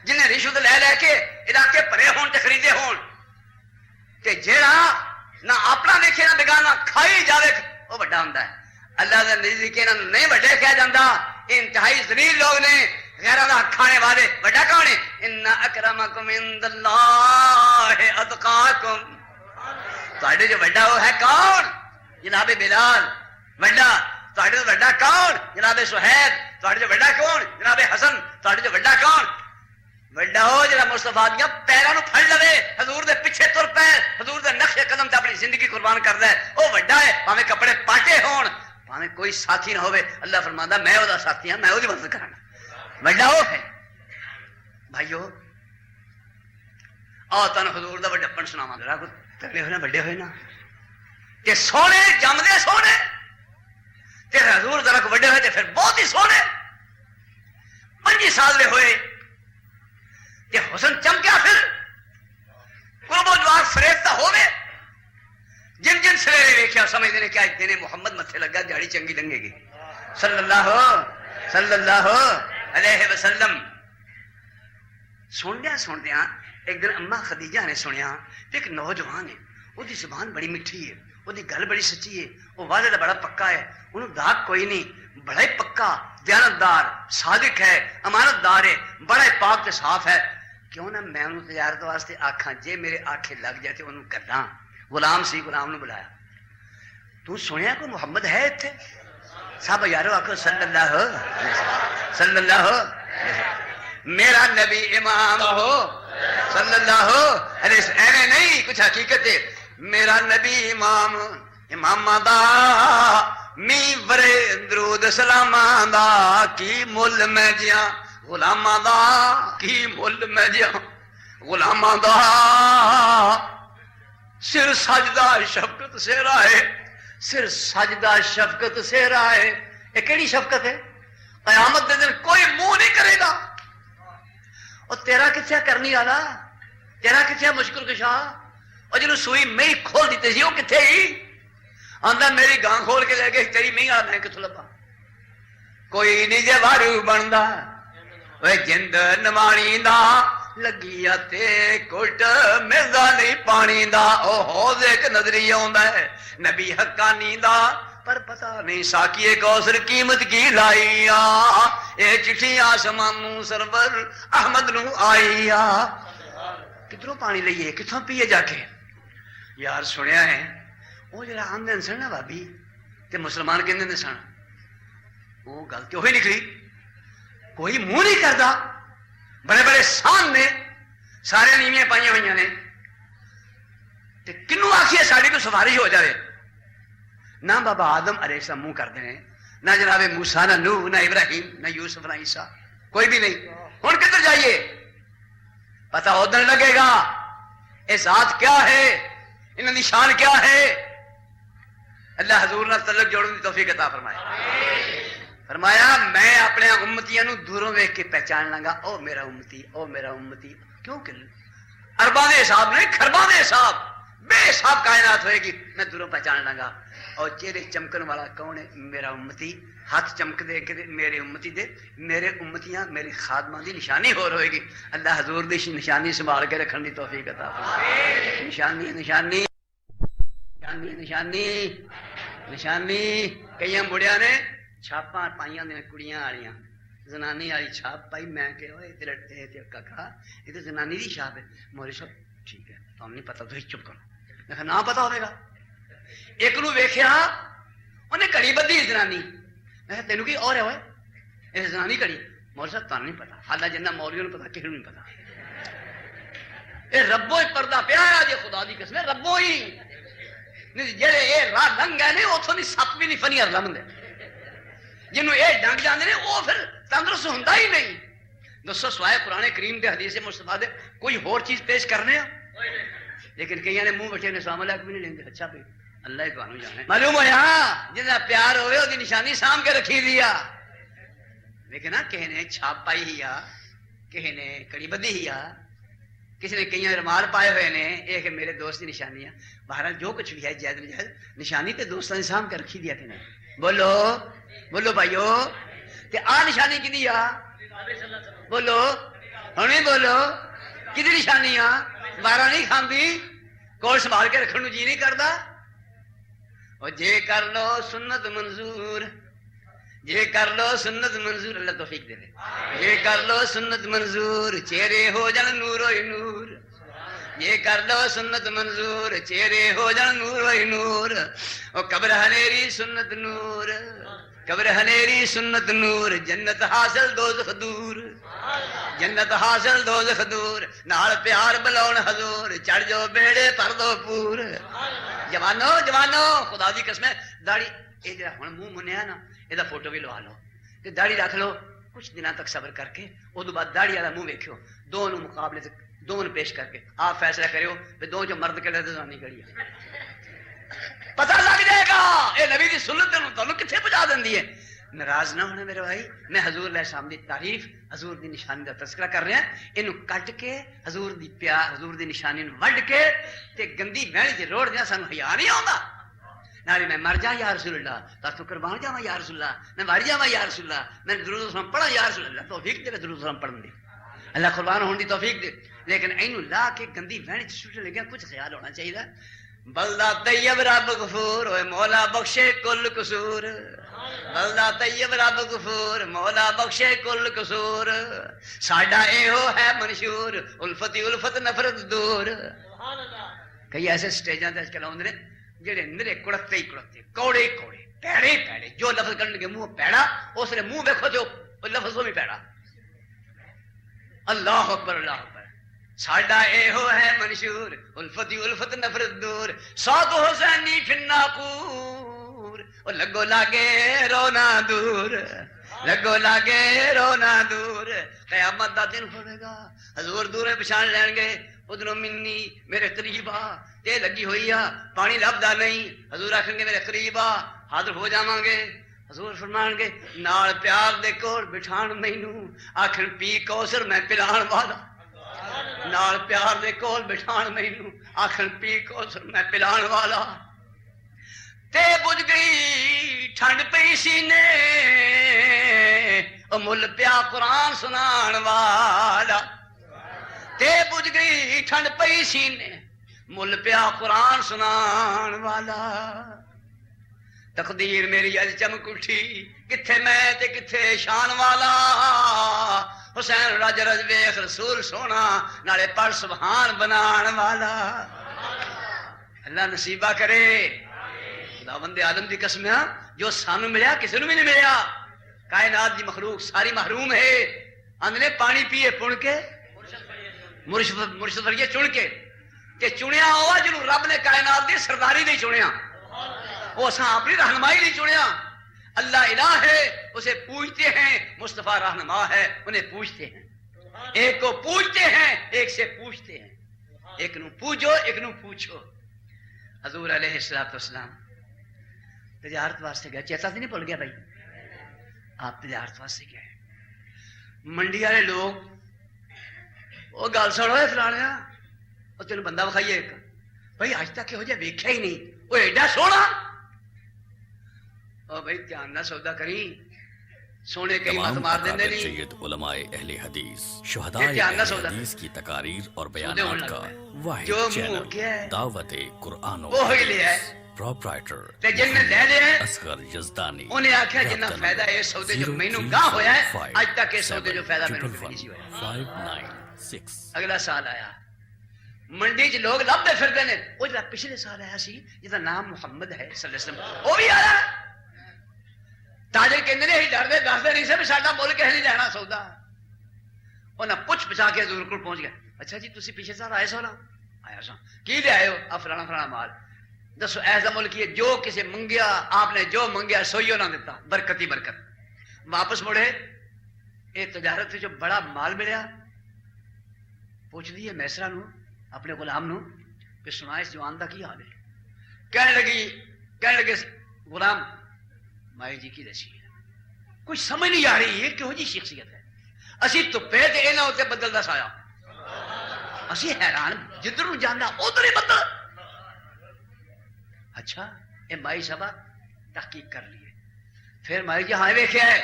جنہیں رشوت لے لے کے علاقے پرے ہون تے خریدے ہون تے جیڑا نہ اپنا دیکھے نہ بگانا کھائی جاوے وہ بڑا ہوندا ہے اللہ دے نزدیک انہاں نوں نہیں بڑے کہا جاندا انتہائی ذلیل لوگ نے غیراں دا کھانے والے بڑا کون ہے ان اکرمکم عند اللہ اتقاکم تھوڑے جو بڑا وہ ہے کون جناب بلال بڑا تھوڑے جو بڑا کون جناب سہیب تھوڑے جو بڑا کون جناب حسن تھوڑے جو بڑا کون بڑا ہو جڑا مصطفیٰ دیا پیراں نو پھڑ لوے حضور دے پیچھے تر پے حضور دے نقش قدم تے اپنی زندگی قربان کردا ہے او بڑا ہے بھاویں کپڑے پاٹے ہون بھاویں کوئی ساتھی نہ ہوے اللہ فرماندا میں او دا ساتھی ہاں میں او دی مدد کرانا بڑا ہو ہے بھائیو آ تن حضور دا وڈپن سناواں ذرا کو تگڑے ہوئے نا بڑے ہوئے نا کہ سونے جمدے سونے تیرے حضور ذرا کو بڑے ہوئے تھے پھر بہت ہی سونے 25 سال دے ہوئے کہ حسن چمکیا پھر قرب و جوار فریفتہ ہوئے جن جن سریرے ویکھیا سمجھ دینے کیا دینے محمد متھے لگا دیہڑی چنگی لنگے گی صلی اللہ علیہ وسلم سن دیا ایک دن اماں خدیجہ نے سنیا کہ ایک نوجوان ہے وہ دی زبان بڑی مٹھی ہے وہ دی گل بڑی سچی ہے وہ واضح بڑا پکا ہے انہوں داغ کوئی نہیں بڑا ہی پکا دیانتدار صادق ہے امانت دار ہے بڑا ہی پاک تے صاف ہے کیوں نہ میں انہوں تجارت واسطے آکھاں جے میرے آنکھیں لگ جاتے انہوں کرداں غلام سی، غلام نو بلایا، تو سنیا کوئی محمد ہے اتنے؟ سب یارو آخو صلی اللہ میرا نبی امام ہو صلی اللہ علیہ وسلم، ایویں نہیں کچھ حقیقت ہے، میرا نبی امام امام دا می ورے درود سلام دا کی مل میں جیاں، غلام دا کی مل میں جیاں، غلام دا سر سجدہ شفقت سے رائے، سر سجدہ شفقت سے رائے، یہ کیڑی شفقت ہے؟ قیامت دے دن کوئی منہ نہیں کرے گا، اور تیرا کتھے کرنی والا، تیرا کتھے مشکل کشا، اور جنہوں سوئی میں کھول دیتے سی وہ کتھے ہی آندا میری گاں کھول کے لے گئے، تیری میں آ میں کتھوں لبا، کوئی نہیں جے وارو بندا، وہ جند نمانی دا لگی تے کٹ ملدا نہیں پانی دا، او حوض ایک نظری آندا ہے نبی حقانی دا، پر پتہ نہیں ساکیے کوثر قیمت کی لائی آ، اے چٹھی آسمان سرور احمد نو آئی آ، کدھروں پانی لئیے کتھوں پیے جا کے؟ یار سنیا ہے وہ جڑا آمدن سن نا بابی تے مسلمان کہندے سن، وہ گل کیوں ہی نکلی، کوئی منہ نہیں کردا، بڑے بڑے سان نے سارے نیویاں پائیاں ہوئی نے، تے کنوں آخیے ساڑی کو سفارش ہو جائے، نہ بابا آدم علیہ السلام منہ کر دیں، نہ جناب موسیٰ، نہ نوح، نہ ابراہیم، نہ یوسف، نہ عیسیٰ، کوئی بھی نہیں، ہن کدھر جائیے؟ پتہ ادھر لگے گا اے ذات کیا ہے، انہاں دی شان کیا ہے۔ اللہ حضور نال تعلق جوڑن دی توفیق عطا فرمائے۔ فرمایا میں اپنے امتیاں نو دوروں ویکھ کے پہچان لاں گا، او میرا امتی، او میرا امتی، کیوں کہ ارباں دے حساب نہیں، خرباں دے حساب، بے حساب کائنات ہوئے گی، میں دوروں پہچان لاں گا، اور چہرے چمکن والا کون ہے؟ میرا امتی، ہاتھ چمک دے کے میرے امتی دے، میرے امتیاں میری خادمہ دی نشانی ہوئے گی۔ اللہ حضور دی نشانی سنبھال کے رکھن دی توفیق عطا فرمائے۔ نشانی نشانی نشانی نشانی نشانی کئی بڑیا نے چھاپاں پائیاں نے کڑیاں والیاں، زنانی والی چھاپ پائی، میں کہ ککا یہ تو زنانی دی چھاپ ہے، مولوی صاحب ٹھیک ہے تمہیں نہیں پتا، تھی چپ کرو، میں کہا نہ پتا ہوئے گا، ایک نو ویکھیا انہیں کڑی بدھی زنانی، میں کہا تینوں کی اور ہے ہوئے یہ زنانی کڑی، مولوی صاحب تمہیں نہیں پتا، حالہ جنہ مولویوں نے پتا کسی نہیں پتا، یہ ربو پردہ پیا جی خدا دی قسم، ربو ہی جڑے یہ راہ لنگ ہے اتوں کی سپ بھی نہیں فنی ارلا بندے، جنوں یہ ڈنگ جانے نے وہ پھر تندرست ہوتا ہی نہیں۔ دوستو سوائے قرآن کریم دے حدیث مصطفیٰ دے کوئی اور چیز پیش کرنے ہیں، لیکن کئی نے منہ بچے نے سلام علیکم بھی نہیں لیں، اچھا بھائی اللہ ہی تمہیں جانے، معلوم ہوا جنہ پیار ہوئے وہ نشانی سام کے رکھی دیا، لیکن کسی نے چھاپ پائی ہی آ، کسی نے کڑی بدھی ہی آ، کسی نے کئی رومال پائے ہوئے نے، یہ کہ میرے دوست کی نشانی ہے، بہرحال جو کچھ بھی ہے جائز نجائز نشانی تے دوستوں نے سام کے رکھی دیا کہ نہیں، بولو بولو بھائیو، تے آ نشانی کی دی آ، بولو ہمیں بولو کی نشانی آ، بارہ نہیں کھاندی، کول سنبھال کے رکھن نو جی نہیں کردا، اور جے کر لو سنت منظور، جے کر لو سنت منظور، اللہ توفیق دے دے، جے کر لو سنت منظور چہرے ہو جان نور و نور، یہ کر لو سنت منظور چہرے ہو جان نور و نور، او قبر ہنیری سنت نور، قبر ہنیری سنت نور، جنت حاصل دوزخ دور، جنت حاصل دوزخ دور، نال پیار بلاؤن حضور، چڑھ جو بیڑے پر دو پور۔ جوانو جوانو خدا دی قسم ہے، داڑھی یہ جڑا ہن منہ منیا نا یہ فوٹو بھی لوا لو تے داڑھی رکھ لو، کچھ دنوں تک صبر کر کے ادو بعد داڑھی والا منہ ویکھو، دونوں مقابلے سے دونوں پیش کر کے آپ فیصلہ کریو کہ دو جو مرد کہڑا تے زنانی کہڑی ہے، پتہ لگ جائے گا اے نبی دی سنت تانوں کتھے پہنچا دیندی ہے۔ ناراض نہ ہونا میرے بھائی، میں حضور علیہ السلام دی تعریف، حضور دی نشانی دا تذکرہ کر رہا ہوں، اینو کٹ کے حضور دی پیار، حضور دی نشانی نو وڈ کے تے گندی بہنی تے روڑ دیاں سانوں حیا نہیں آوندا، نالے میں مر جا یا رسول اللہ، تاں تو قربان جاواں یا رسول اللہ، میں مر جاواں یا رسول اللہ، میں درود و سلام پڑھاں یا رسول اللہ، توفیق دے درود و سلام پڑھن دی، اللہ قربان ہون دی توفیق دے، لیکن اینو لا کے گندی بہنی تے سٹنے لگا، کچھ خیال ہونا چاہیے، بلدہ طیب رب غفور، اوے مولا بخشے کل قصور، بلدہ طیب رب غفور، مولا بخشے کل قصور، ساڈا ایہو ہے منشور، الفت الفت نفرت دور، کئی ایسے سٹیجاں تے اجکل آؤندے نے جڑے نرے کڑتے ہی کڑتے کوڑے کوڑے پیڑے پیڑے جو لفظ کرن گے منہ پیڑا اس نے منہ ویکھو تے او لفظ بھی پیڑا. اللہ اکبر اللہ اکبر. ساڈا ایہو ہے منشور الفت الفت نفرت دور سعد حسینی فناقور او لگو لاگے رونا دور لگو لاگے رونا دور. قیامت دا دن ہوے گا حضور دورے پچھان لین گے ادھروں منی میرے قریب آ تے لگی ہوئی آ پانی لبدا نہیں. حضور آکھن گے میرے قریب آ حاضر ہو جاواں گے. حضور فرمان گے نال پیار دے کول بٹھان مینوں آکھن پی کوثر میں پلان والا. نال پیار دے کول بٹھان مینوں آکھن پی کوثر میں پلان والا. تے بجھ گئی ٹھنڈ پئی سینے او مل پیا قرآن سنان والا. تے بجھ گئی ٹھنڈ پئی سینے مل پیا قرآن سنان والا. تقدیر میری اج چمک اٹھی کتھے میں تے کتھے شان والا. حسین رج رج ویخ رسول سونا نالے پڑھ سبحان بنان والا. اللہ نصیبہ کرے. خداوند عالم دی قسم ہے جو سانو ملیا کسی نو بھی نہیں ملیا. کائنات دی مخلوق ساری محروم ہے. اندنے پانی پیے پن کے مرشد ورگے چن کے تے چنیا ہوا جنوں رب نے کائنات دی سرداری نہیں چنیا. وہ اساں اپنی رہنمائی نہیں چنیا. اللہ الہ ہے اسے پوجتے ہیں. مصطفیٰ رہنما ہے انہیں پوجتے ہیں. ایک کو پوجتے ہیں ایک سے پوچھتے ہیں. ایک نو پوجو ایک نو پوچھو. حضور علیہ السلام تجارت واسطے گئے. چیتا سے نہیں بھول گیا بھائی آپ تجارت واسطے گئے. منڈی والے لوگ وہ گل سڑو فلانے وہ تین بندہ بکھائیے ایک بھائی اج تک یہو جہا ویکھیا ہی نہیں وہ ایڈا سونا. اور بھائی دھیان نہ سودا کری سونے کئی مت مار دیندے نہیں. سید علماء اہل حدیث شہداء اہل حدیث کی تقاریر اور بیانات کا واحد چینل دعوت قرآن و حدیث. پروپرائٹر تے جن نے لے لے اصغر یزدانی انہیں آکھیا جنہ فائدہ اے سودے جو مینوں گاہ ہویا ہے اج تک اے سودے جو فائدہ مینوں نہیں سی ہویا. 596 اگلا سال آیا منڈی چ لوگ لبدے پھردے نے. وہ جڑا پچھلے سال آیا سی جس دا نام محمد ہے صلی اللہ علیہ وسلم وہ بھی آیا. تاجر کہندے نے ڈردے دسدے نہیں سے بھی ساڈا ملک ہے نہیں لینا سودا. انہاں پوچھ پچھا کے حضور کول پہنچ گیا. اچھا جی تسی پچھلے سال آئے سو نا. آیا سا کی لے آئے ہو؟ آ فلانا فلانا مال. دسو ایسا ملک یہ جو کسی منگیا آپ نے جو منگیا سوئی نہ دیتا. برکت ہی برکت. واپس مڑے یہ تجارت جو بڑا مال ملیا پوچھ لیے میسرا نو اپنے غلام نو کہ سنا اس جوان دا کی حال ہے. کہنے لگے غلام مائی جی کی دسی کچھ سمجھ نہیں آ رہی ہے کہو جی شخصیت ہے. اسی تپے تے انہاں اوتے بدل دا سایہ. اسی حیران جدھر نو جانا ادھر ہی بدل. اچھا یہ مائی صاحبہ تحقیق کر لیے. پھر مائی جی ہاں ویکھیا ہے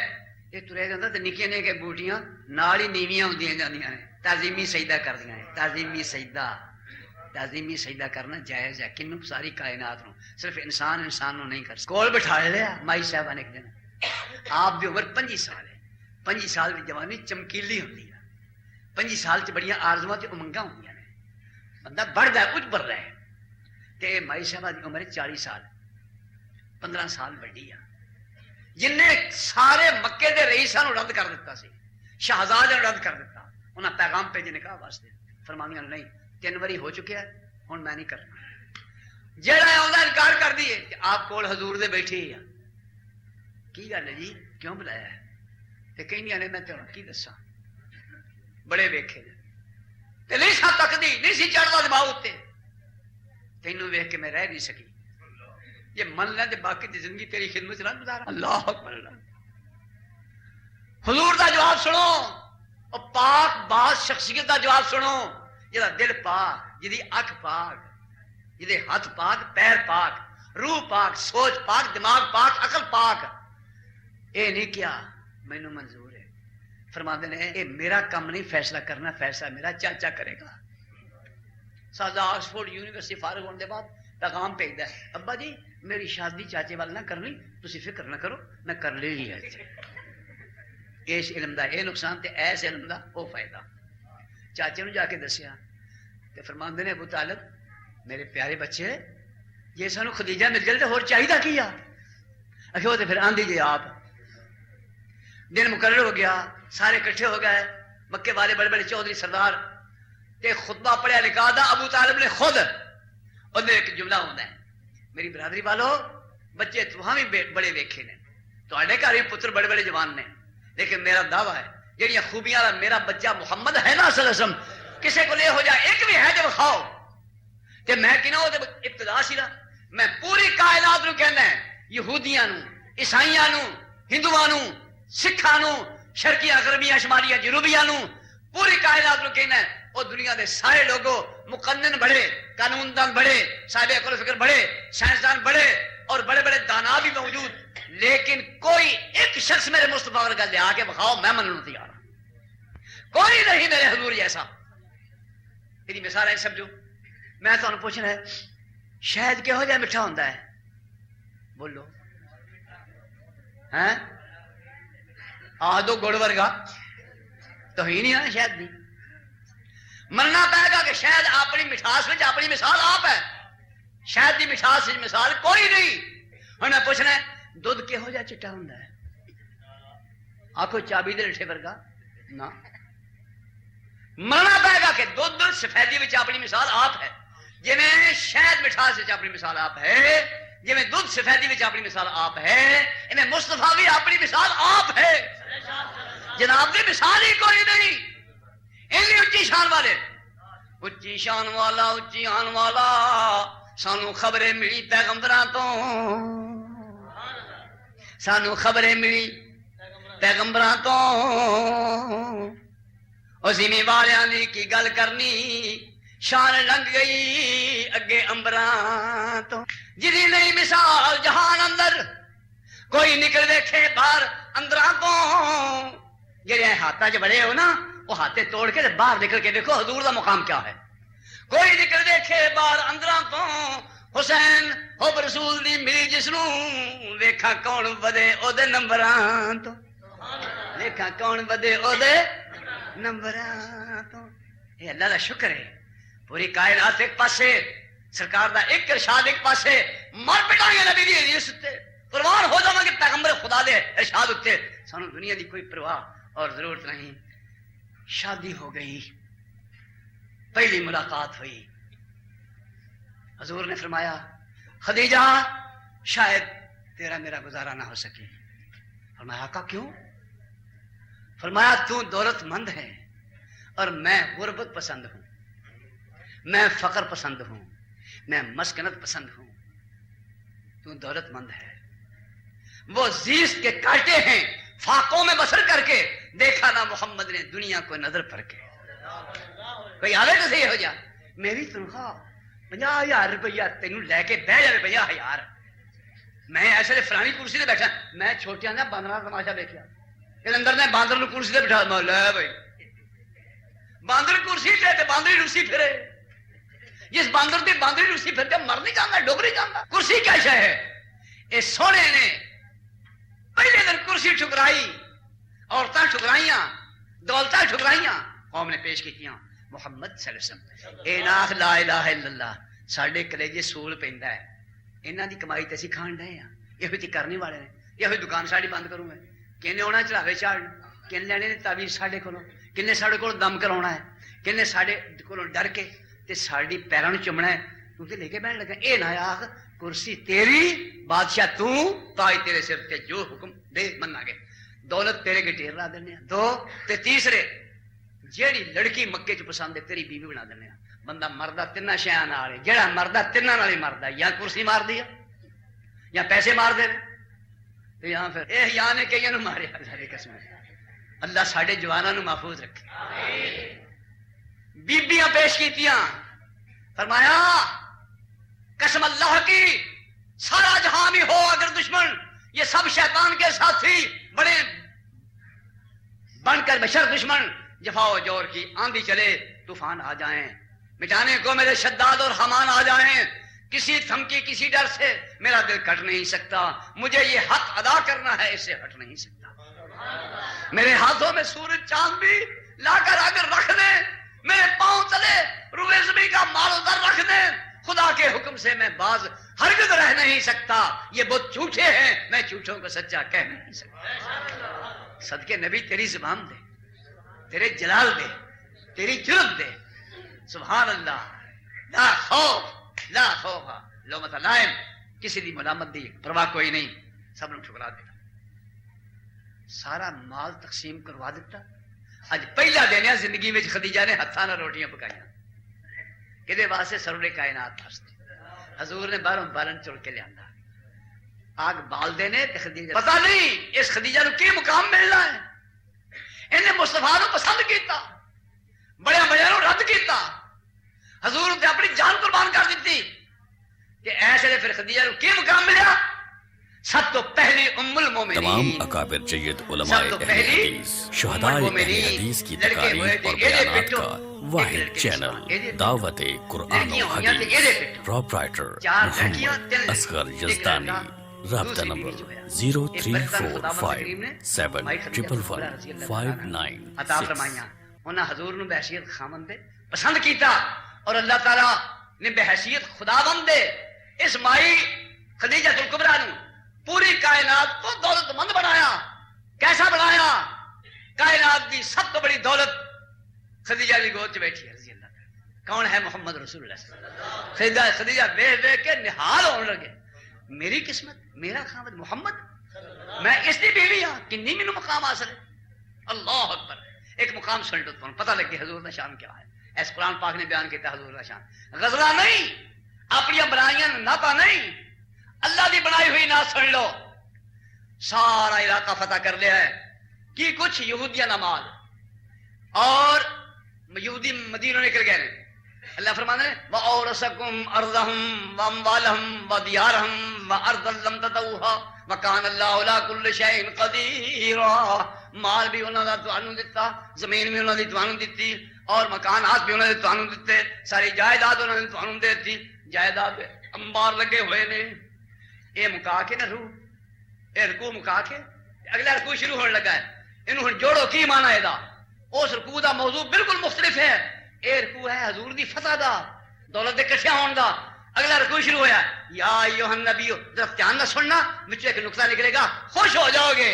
یہ ترے جاندا تے نکے نکے بوٹیاں نال ہی نیویاں ہوندیاں جاندیاں نے. تعظیمی سجدہ کردیاں ہیں. تعظیمی سجدہ کرنا جائز ہے کنوں ساری کائنات نو. صرف انسان نو نہیں کر سکتا. کول بٹھا لیا مائی صاحبہ نے ایک دن. آپ دی عمر 25 سال ہے. 25 سال دی جوانی چمکیلی ہوندی ہے. 25 سال چ بڑیاں آرزواں تے امنگاں ہوندیاں نے. بندہ بڑھدا ہے کچھ بڑھ رہا ہے. تے مائی صاحبہ دی عمر 40 سال 15 سال بڑی ہے. جن نے سارے مکے دے رئیساں نو رد کر دیتا سی. شہزاد نے رد کر دیتا. انہاں پیغام بھیجے نکاح واسطے. فرمانیاں نہیں 3 واری ہو چکے ہیں ہن میں نہیں کرنا. جیڑا آندا انکار کر دیے کہ آپ کول حضور دے بیٹھے ہی کی گل ہے جی کیوں بلایا ہے. تے کہندیاں نے میں تینوں کی دساں بڑے ویکھے تے نہیں سا تکدی نہیں سی چڑھدا دماغ تے. تینوں ویکھ کے میں رہ نہیں سکی. یہ من لے تے باقی دی زندگی تیری خدمت نہ گزارا. اللہ اکبر. حضور دا جواب سنو اور پاک باز شخصیت دا جواب سنو. جہاں دل پاک جہی اکھ پاک جہدے ہاتھ پاک پیر پاک روح پاک سوچ پاک دماغ پاک عقل پاک. اے نہیں کیا مینوں منظور ہے. فرماتے ہیں اے میرا کام نہیں فیصلہ کرنا فیصلہ میرا چاچا کرے گا. سادہ آکسفورڈ یونیورسٹی فارغ ہونے کے بعد پیغام بھیجتا ہے ابا جی میری شادی چاچے وال نہ کرنی تسی فکر نہ کرو میں کر لی ہے. اس علم دا اے نقصان تے ایس علم دا او فائدہ. چاچے نو جا کے دسیا تے فرماندے نے ابو طالب میرے پیارے بچے یہ سانو خدیجہ مل جائے تو اور چاہیے کیا اچھا تو پھر آندھی جی آپ دن مقرر ہو گیا سارے کٹھے ہو گئے مکے والے بڑے بڑے چودھری سردار تے خطبہ پڑھیا نکاح دا ابو طالب نے خود انہیں ایک جملہ ہوتا ہے میری برادری والو بچے تمہیں بھی بڑے ویکھے نے تواڈے گھر بھی پتر بڑے بڑے جوان نے لیکن میرا دعویٰ ہے جہاں خوبیاں والا میرا بچہ محمد ہے نا صلی اللہ علیہ وسلم کسے کو لے ہو جائے ایک بھی ہے جو کھاؤ تے میں کہنا وہ ابتدا سی نا میں پوری کائنات نو کہنا ہے یہودیاں نو عیسائیاں نو ہندوؤں نو سکھاں نو شرقیہ غربیہ شمالیہ جنوبیہ نو پوری کائنات نو کہنا ہے وہ دنیا دے سارے لوگوں مقنن بڑے قانون دان بڑے صاحب عقل فکر بڑے سائنسدان بڑے اور بڑے بڑے دانا بھی موجود لیکن کوئی ایک شخص میرے مصطفیٰ ورگا لے آ کے بخاؤ میں مننے تیار ہوں کوئی نہیں میرے حضور جیسا تیری مثال ہے سمجھو میں تمہیں پوچھنا ہے شاید کہو جہا میٹھا ہوتا ہے بولو ہیں آ دو گڑ ورگا تو ہی نہیں ہے شاید نہیں مننا پائے گا کہ شاید اپنی مٹھاس میں اپنی مثال آپ ہے شاید دی مٹھاس مثال کوئی نہیں ہوں میں پوچھنا ہے دودھ کہو جہا چٹا ہوں آخو چابی دے رٹھے ورگا نہ مننا پائے گا کہ دودھ سفیدی میں اپنی مثال آپ ہے جی میں شاید مٹھاس اپنی مثال آپ ہے جی میں دودھ سفیدی میں اپنی مثال آپ ہے میں مصطفیٰ بھی اپنی مثال آپ ہے جناب کی مثال ہی کوئی نہیں ایلی اچھی شان والے اچھی شان والا اچھی آن والا سانو خبریں ملی پیغمبراں تو سانو خبریں ملی پیغمبراں تو زمین والیاں دی کی گل کرنی شان لنگ گئی اگے امبراں تو جدی نہیں مثال جہان اندر کوئی نکل دیکھے باہر اندراں تو جڑے ہاتھاں چ بڑے ہو نا وہ ہاتھے توڑ کے باہر نکل کے دیکھو حضور دا مقام کیا ہے کوئی نکل دیکھے باہر اندراں تو حسین حب رسول دی ملی جسنو ویکھا کون ودے او دے نمبراں تو ویکھا کون ودے او دے نمبراں تو یہ اللہ دا شکر ہے پوری کائنات ایک پاسے سرکار دا ایک ارشاد ایک پاسے مر پٹائیں گے نبی دی حدیث تے قربان ہو جاواں گے پیغمبر خدا دے ارشاد تے سانو دنیا دی کوئی پرواہ اور ضرورت نہیں شادی ہو گئی پہلی ملاقات ہوئی حضور نے فرمایا خدیجہ شاید تیرا میرا گزارا نہ ہو سکے فرمایا آقا کیوں فرمایا تو دولت مند ہے اور میں غربت پسند ہوں میں فقر پسند ہوں میں مسکنت پسند ہوں تو دولت مند ہے وہ زیست کے کاٹے ہیں فاقوں میں بسر کر کے دیکھا نا محمد نے دنیا کو نظر پڑ کے کوئی آگے تو صحیح ہو جا میری تنخواہ 50,000 روپیہ تینوں لے کے بہ جائے 50,000 میں ایسے فلانی کرسی سے بیٹھا میں چھوٹیاں نے باندر تماشا دیکھا اندر نے باندر نو کرسی سے بٹھا لے بھائی باندر کرسی تے باندری روسی پھرے جس باندر دی باندری روسی پھر کے مر نہیں جانا ڈوب نہیں جانا کرسی کیا شے ہے اے سونے نے پہلے دن کرسی ٹھکرائی عورتاں ٹھکرائیاں دولتاں ٹھکرائیاں قوم نے پیش کیتیاں محمد صلی اللہ علیہ وسلم اے ناخ لا الہ الا اللہ ساڈے کلیجے سول پیندا ہے انہاں دی کمائی تے اسی کھان ڈے ہاں یہ تے کرنے والے نے یہ دکان ساڈی بند کروں میں کہنے ہونا چڑھاوے چاڑ کہنے لینے نے تعویذ ساڈے کولوں کنے ساڈے کول دم کراونا ہے کنے ساڈے کولوں ڈر کے تے ساڈی پیراں نوں چمنا ہے تو تے لے کے بیٹھ لگا اے نہ آخ کرسی تیری بادشاہ تو تاج تیرے سر تے جو حکم دے مننا گے دولت تیرے کے ڈھیر لا دینے دو تے تیسرے جیڑی لڑکی مکے چ پسند ہے تیری بیوی بنا دینے بندہ مردہ تینا شیاں نال جیڑا مردہ تینا نال ہی مردہ یا کرسی مار دیا یا پیسے مار دے تو یہاں پھر اے یا نے کئی نو مارے سارے قسم اللہ ساڈے جواناں نو محفوظ رکھے بیبیاں پیش کیتیاں فرمایا قسم اللہ کی سارا جہاں بھی ہو اگر دشمن یہ سب شیطان کے ساتھی بڑے بن کر بشر دشمن جفا و جور کی آندھی چلے طوفان آ جائیں مٹانے کو میرے شداد اور حمان آ جائیں کسی دھمکی کسی ڈر سے میرا دل کٹ نہیں سکتا مجھے یہ حق ادا کرنا ہے اسے ہٹ نہیں سکتا میرے ہاتھوں میں سورج چاند بھی لا کر اگر رکھ دیں میرے پاؤں تلے روئے زمین کا مال ادھر رکھ دیں خدا کے حکم سے میں باز ہرگز رہ نہیں سکتا، یہ بت جھوٹے ہیں، میں جھوٹوں کو سچا کہہ نہیں سکتا۔ صدقے نبی تیری زبان دے، تیرے جلال دے، تیری جرت دے، سبحان اللہ، لا خوف لا خوف لومۃ لائم، کسی دی ملامت دی پرواہ کوئی نہیں، سب نے ٹھکرا دیا، سارا مال تقسیم کروا دیتا۔ اج پہلا دن ہے زندگی میں خدیجہ نے ہاتھاں نال روٹیاں پکائیاں، کہ واسطے سرور کائنات واسطے حضور نے باہروں بالن چڑ کے لیا، آگ بال دینے تے خدیجہ پتہ نہیں اس خدیجہ نو کی مقام ملنا ہے، انہیں مصطفیٰ نو پسند کیتا، بڑے مجے نو رد کیتا، حضور نے اپنی جان قربان کر دیتی، کہ ایسے پھر خدیجہ نو کی مقام ملیا؟ سب تو پہلی ام المومنین، تمام اکابر جید علماء اہل حدیث، شہداء اہل حدیث کی تقاریر اور بیانات کا واحد چینل دعوت قرآن و حدیث، پروپرائٹر محمد اصغر یزدانی، رابطہ نمبر 0345711559۔ عطا فرمائیاں انہاں حضور نو بحیثیت خامند دے پسند کیتا، اور اللہ تعالی نے بحیثیت خداوند دے اس مائی خدیجہ الکبریٰ نو پوری کائنات کو دولت مند بنایا۔ کیسا بنایا؟ کائنات کی سب تو بڑی دولت خدیجہ کی گود چ بیٹھی ہے رضی اللہ عنہ۔ کون ہے؟ محمد رسول اللہ صلی اللہ علیہ وسلم۔ خدیجہ دیکھ دیکھ کے نہال ہونے لگے، میری قسمت، میرا خامد محمد، میں اس کی بیوی ہاں، کنی مینوں مقام حاصل ہے۔ اللہ اکبر، ایک مقام سن لو تمہیں پتہ لگے حضور کا شان کیا ہے۔ اس قرآن پاک نے بیان کیا حضور کا شان، غزلہ نہیں، اپنی برائیاں ناپا نہیں، اللہ دی بنائی ہوئی نہ سن لو۔ سارا علاقہ فتح کر لیا ہے، کی کچھ یہودیاں نماز، اور یہودی مدینہ نکل گئے۔ اللہ فرمانے وَأَوْرَثَكُمْ أَرْضَهُمْ وَأَمْوَالَهُمْ وَدِيَارَهُمْ وَأَرْضًا لَمْ تَطَوْهَا وَكَانَ اللَّهُ عَلَىٰ كُلِّ شَيْءٍ قَدِيرًا۔ مال بھی انہوں نے تانوں دتا، زمین بھی انہوں نے تانوں دتی، اور مکانات بھی انہوں نے تانوں دتے، ساری جائیداد انہوں نے تانوں دیتی، جائیداد انبار لگے ہوئے نے۔ یہ مکا کے نہ روح، یہ رکوع مکا کے اگلا رکوع شروع ہونے لگا ہے، انہوں نے جوڑو کی مانا ہے دا، اس رکوع دا موضوع بالکل مختلف ہے۔ یہ رکوع ہے حضور دی فتح دا، دولت دے کٹھے ہون دا۔ اگلا رکوع شروع ہویا یا ایھا النبی، ذرا دھیان نہ سننا، وچ ایک نقطہ نکلے گا، خوش ہو جاؤ گے۔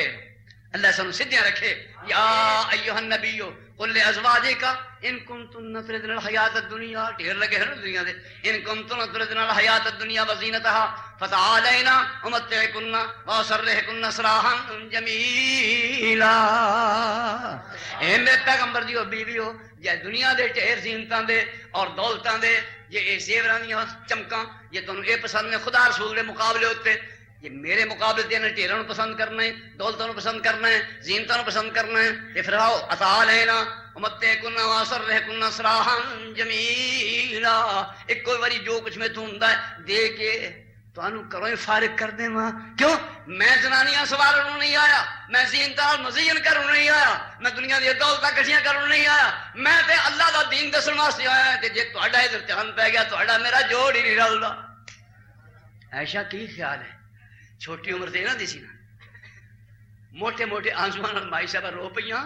اللہ سانو سیدھیاں رکھے۔ یا ایھا النبی قل لازواجک ان کنتن تردن الحیات الدنیا، ڈھیر لگے ہیں دنیا دے، ان کنتن تردن الحیات الدنیا وزینتها فتعالینا امتعکن واسرحکن سراحا جمیلا۔ اے میرے پیغمبر دیو بیویو، یہ دنیا دے ڈھیر زینتاں دے اور دولتاں دے، یہ زیوراں دیاں چمکاں، یہ تانوں اے پسند نے خدا رسول دے مقابلے ہوتے، یہ میرے مقابلے دینا ٹیروں کو پسند کرنا ہے، دولتوں کو پسند کرنا ہے، زینتوں کو پسند کرنا ہے۔ یہ پھر آؤ عطا لینا امتعکن واسرحکن سراحا جمیلا، ایک کوئی باری جو کچھ میں تو ہوندا ہے دے کے تانوں کروں ہی فارغ کر دے ماں۔ کیوں؟ میں زنانیاں سواروں نہیں آیا، میں زینتاں مزین کروں نہیں آیا، میں دنیا دی دولتاں کٹھیاں کروں نہیں آیا، میں تے اللہ دا دین دسن واسطے آیا تے جے تہاڈا ادھر دھیان پہ گیا تہاڈا میرا جوڑ ہی نہیں رلدا۔ ایسا کی خیال ہے؟ چھوٹی عمر دے نہ دی سی نا، موٹے موٹے آنسواں نال مائی صاحب رو پئیاں،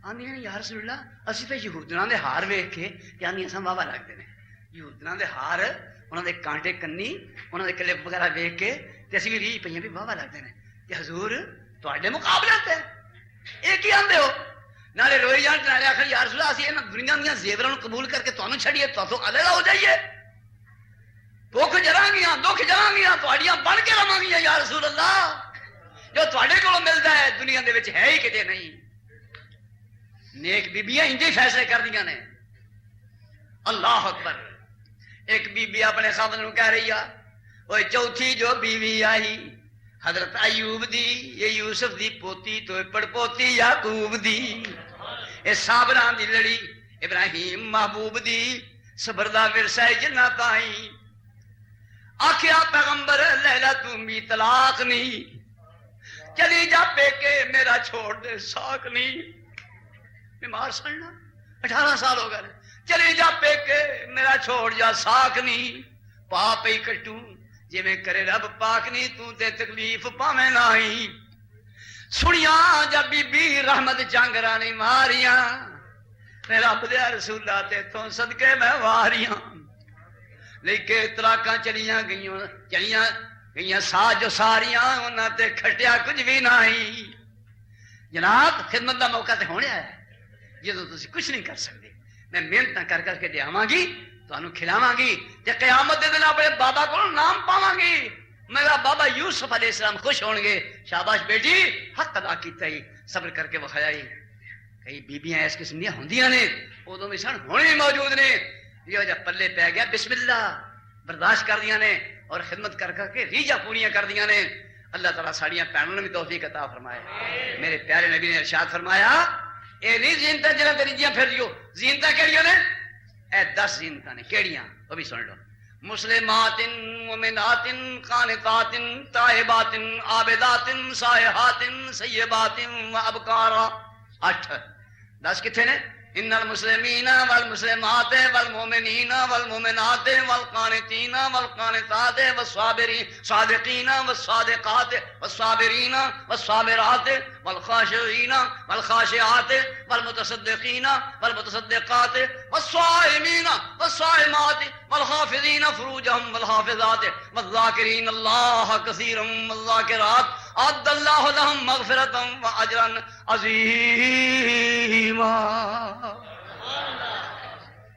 آندیاں یا رسول اللہ اسی تے یہودیاں دے ہار ویکھ کے تے آندیاں ساں واہ لگدے نے، یہودیاں دے ہار، انہاں دے کانٹے کنی، انہاں دے کلپ وغیرہ ویکھ کے تے اسی بھی ری پئیاں بھی واہ لگدے نے تے حضور تواڈے مقابلے تے اے کی آندے ہو؟ نالے روئی جان تے نالے آکھن یا رسول اللہ اسی انہاں دنیا دیاں زیوراں نوں قبول کر کے تانوں چھڈیے، تاسوں علیحدہ ہو جائیے، بھوک جراں گیاں، دکھ جراں گیاں، تواڈیاں بن کے رواں گیاں یا رسول اللہ، جو تواڈے کولوں ملدا ہے دنیا دے وچ ہے ہی کتے نہیں۔ نیک بیبیاں انجے فیصلے کر دیاں نے۔ اللہ اکبر۔ ایک بی بی اپنے خاوند نوں کہہ رہی ہے، اوے چوتھی جو بیوی آئی حضرت ایوب دی، یہ یوسف دی پوتی تو پڑ پوتی یعقوب دی، اے صابراں دی لڑی ابراہیم محبوب دی، صبر دا ورثہ جنت آئی۔ آکھیا پیغمبر لیلا تم بھی طلاق نہیں، چلی جا پیکے میرا چھوڑ دے ساک نہیں۔ بیمار سننا 18 سال ہو گئے، چلی جا پیکے میرا چھوڑ جا ساک نہیں، پاپ ہی کٹوں جی میں کرے رب پاک نہیں، تو تے تکلیف پاویں نائی۔ سنیاں جب بی بی رحمت جانگراں نہیں ماریاں، میں رب دے رسولہ تے تو صدقے میں واریاں، لیکن تراکاں چلیاں گئیاں سا جو ساریاں انہاں تے کھٹیا کچھ بھی نہیں. جناب خدمت دا موقع تے ہونے آیا جدوں تسی کچھ نہیں کر سکتے. میں محنت کر کر کے دیاواں گی تانوں کھلاواں گی تے قیامت دے دن اپنے بابا کو نام پاواں گی. میرا بابا یوسف علیہ السلام خوش ہون گے. شاباش بیٹی حق ادا کیتا ہی صبر کر کے وکھایا ہی. کئی بیبیاں اس قسم دیاں ہوندیاں نے ادوں بھی سن ہونے بھی موجود نے. یہ جا پلے پی گیا بسم اللہ برداشت کر دیاں نے اور خدمت کر کر کے ریجا پوریاں کر دیاں نے. اللہ تعالیٰ ساڑیاں پہنوں نے بھی توفیق عطا فرمائے. میرے پیارے نبی نے ارشاد فرمایا اے نہیں زینتاں جنہاں تے ریجیاں پھر دیو. زینتاں کیڑیاں نے؟ اے 10 زینتاں نے. کیڑیاں وہ بھی سن لو. مسلمات مومنات قانتات تائبات عابدات سائحات سیبات وابکارا. 8 10 کتنے نے؟ ان المسلمین والمسلمات والمؤمنین والمؤمنات والقانتین والقانتات والصابرین صادقین والصادقات والصابرین والصابرات والخاشعین والخاشعات والمتصدقین والمتصدقات والصائمین والصائمات والحافظین فروجهم والحافظات والذاکرین اللہ کثیرا والذاکرات اعد اللہ لهم مغفرۃ واجرا عظیما.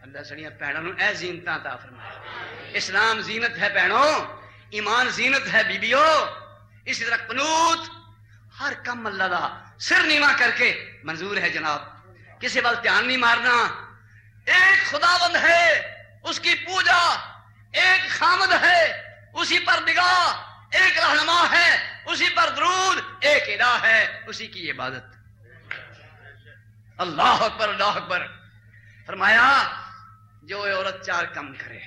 اللہ سڑیاں بہنوں اے زینتاں عطا فرمائے. اسلام زینت ہے بہنوں, ایمان زینت ہے بیبیو. اسی طرح قنوت ہر کم اللہ دا سر نیواں کر کے منظور ہے جناب. کسی وقت دھیان نہیں مارنا. ایک خداوند ہے اس کی پوجا, ایک خامد ہے اسی پر نگاہ, ایک رہنما ہے اسی پر درود, ایک الہ ہے اسی کی عبادت. اللہ اکبر اللہ اکبر. فرمایا جو عورت 4 کم کرے.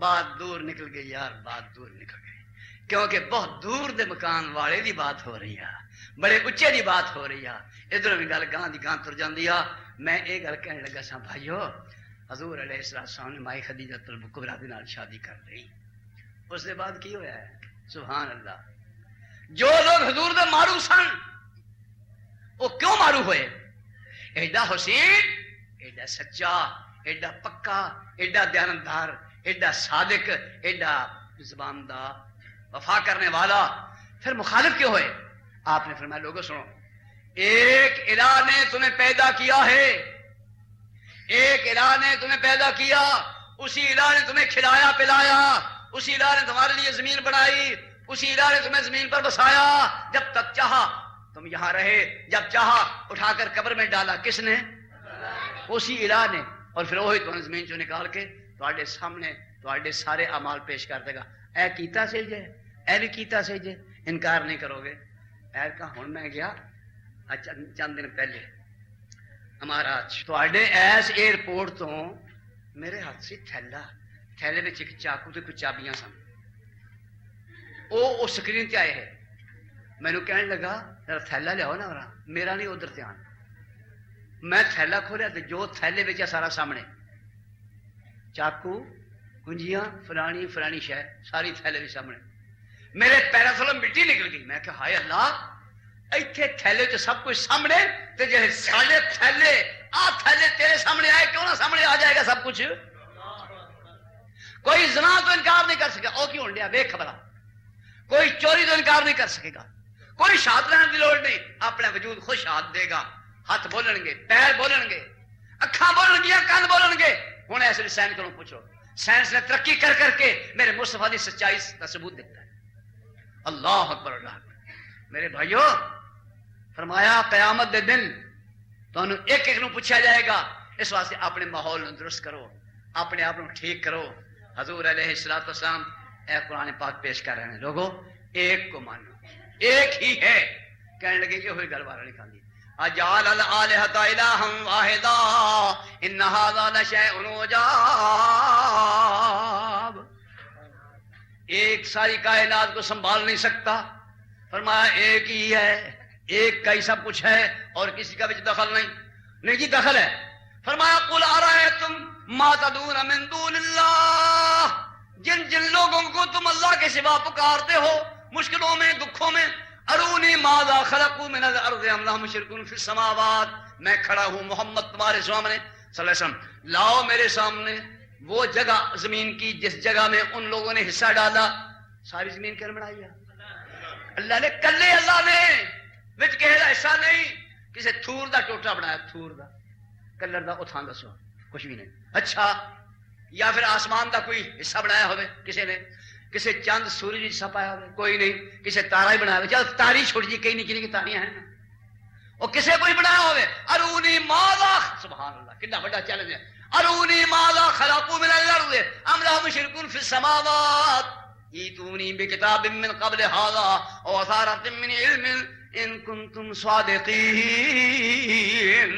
بات دور نکل گئی یار, بات دور نکل گئی, کیونکہ بہت دور دے مکان والے دی بات ہو رہی ہے, بڑے اچے دی بات ہو رہی ہے. ادھر بھی گل گاں دی گاں تر جاندی ہے. میں یہ گل کہنے لگا سا بھائیو, حضور علیہ السلام نے مائی خدیجہ الکبریٰ دے نال شادی کر لی. اس دے بعد کی ہویا ہے؟ سبحان اللہ. جو لوگ حضور دے معروف سن وہ کیوں معروف ہوئے؟ ایڈا حسین, ایڈا سچا, ایڈا پکا, ایڈا دیانتدار, ایڈا صادق, ایڈا زبان دا وفا کرنے والا. پھر مخالف کیوں ہوئے؟ آپ نے فرمایا لوگوں سنو, ایک الہ نے تمہیں پیدا کیا ہے, ایک الہ نے تمہیں پیدا کیا, اسی الہ نے تمہیں کھلایا پلایا, اسی الہ نے تمہارے لیے زمین بنائی, اسی الہ نے تمہیں زمین پر بسایا. جب تک چاہا تم یہاں رہے, جب چاہا اٹھا کر قبر میں ڈالا. کس نے؟ اسی الہ نے. اور پھر وہی تمہیں زمین چوں نکال کے تواڈے سامنے تواڈے سارے اعمال پیش کر دے گا. اے کیتا سی جے, اے بھی کیتا سی جے, انکار نہیں کرو گے. اے کہ ہن میں گیا چند دن پہلے ہمارا تواڈے ایس ایئرپورٹ تو میرے ہاتھ سے تھیلا, تھیلے میں ایک چاقو تے کچھ چابیاں سن. وہ سکرین تے آئے ہے. مینوں کہنے لگا ذرا تھیلا لیاؤ نا, میرا نہیں ادھر دھیان. میں تھیلا کھولیا تو جو تھیلے وچ سارا سامنے, چاقو کنجیاں فلانی فلانی شے ساری تھیلے بھی سامنے. میرے پیروں تھلوں مٹی نکل گئی. میں کہ ہائے اللہ, ایتھے تھیلے چ سب کچھ سامنے تے جے سارے تھیلے تھیلے تیرے سامنے آئے, کیوں نہ سامنے آ جائے گا سب کچھ. کوئی زنا تو انکار نہیں کر سکے, او کیوں ہونڈیا بے خبرا. کوئی چوری تو انکار نہیں کر سکے گا. کوئی شہادت لینے کی لوڑ نہیں, اپنا وجود خود شہادت دے گا. ہاتھ بولن گے, پیر بولن گے, اکھاں بولن گیا, کان بولن گے. ہوں ایسے سائنس کو پوچھو, سائنس نے ترقی کر کر کے میرے مصطفیٰ کی سچائی کا ثبوت دیتا ہے. اللہ اکبر اللہ اکبر. میرے بھائیو فرمایا قیامت دے دن تمہیں ایک ایک نو پوچھا جائے گا. اس واسطے اپنے ماحول درست کرو, اپنے آپ ٹھیک کرو. حضور علیہ السلام اے قرآن پاک پیش کر رہے ہیں, لوگوں ایک کو مانو, ایک ہی ہے. کہنے لگے یہ ہوئی گل والا نہیں کھاندی. اجعل الالہۃ الہا واحدا ان ھذا لشیء عجاب. ایک ساری کائنات کو سنبھال نہیں سکتا. فرمایا ایک ہی ہے, ایک کا ہی سب کچھ ہے اور کسی کا بھی دخل نہیں. نہیں جی دخل ہے. فرمایا قل ارأیتم ما تدعون من دون اللہ, جن جن لوگوں کو تم اللہ کے سوا پکارتے ہو مشکلوں میں دکھوں میں, ارونی ماذا خلقوا من الارض ام لهم شرک فی السماوات. میں کھڑا ہوں محمد تمہارے سامنے صلی اللہ علیہ وسلم, لاؤ میرے سامنے وہ جگہ زمین کی جس جگہ میں ان لوگوں نے حصہ ڈالا ساری زمین کن بنائی ہے اللہ نے کلے اللہ نے وچ کہے دا حصہ نہیں کسی تھور دا ٹوٹا بنایا تھور دا کلر دا اتھان دسو کچھ بھی نہیں اچھا یا پھر آسمان دا کوئی حصہ بنایا ہوئے کسی نے کسی چاند سورج حصہ پایا ہوئے کوئی نہیں کسی تارا ہی بنایا ہوئے چل تاری چھوڑ جی کئی نکی نکی تاریاں ہیں اور کسی کوئی بنایا ہوئے ارونی ماذا سبحان اللہ کتنا بڑا چیلنج ہے ارونی ماذا خلقوا من الارض ام لهم شرك في السماوات ایتونی بکتاب من قبل هذا او اثارت من علم ان کنتم صادقین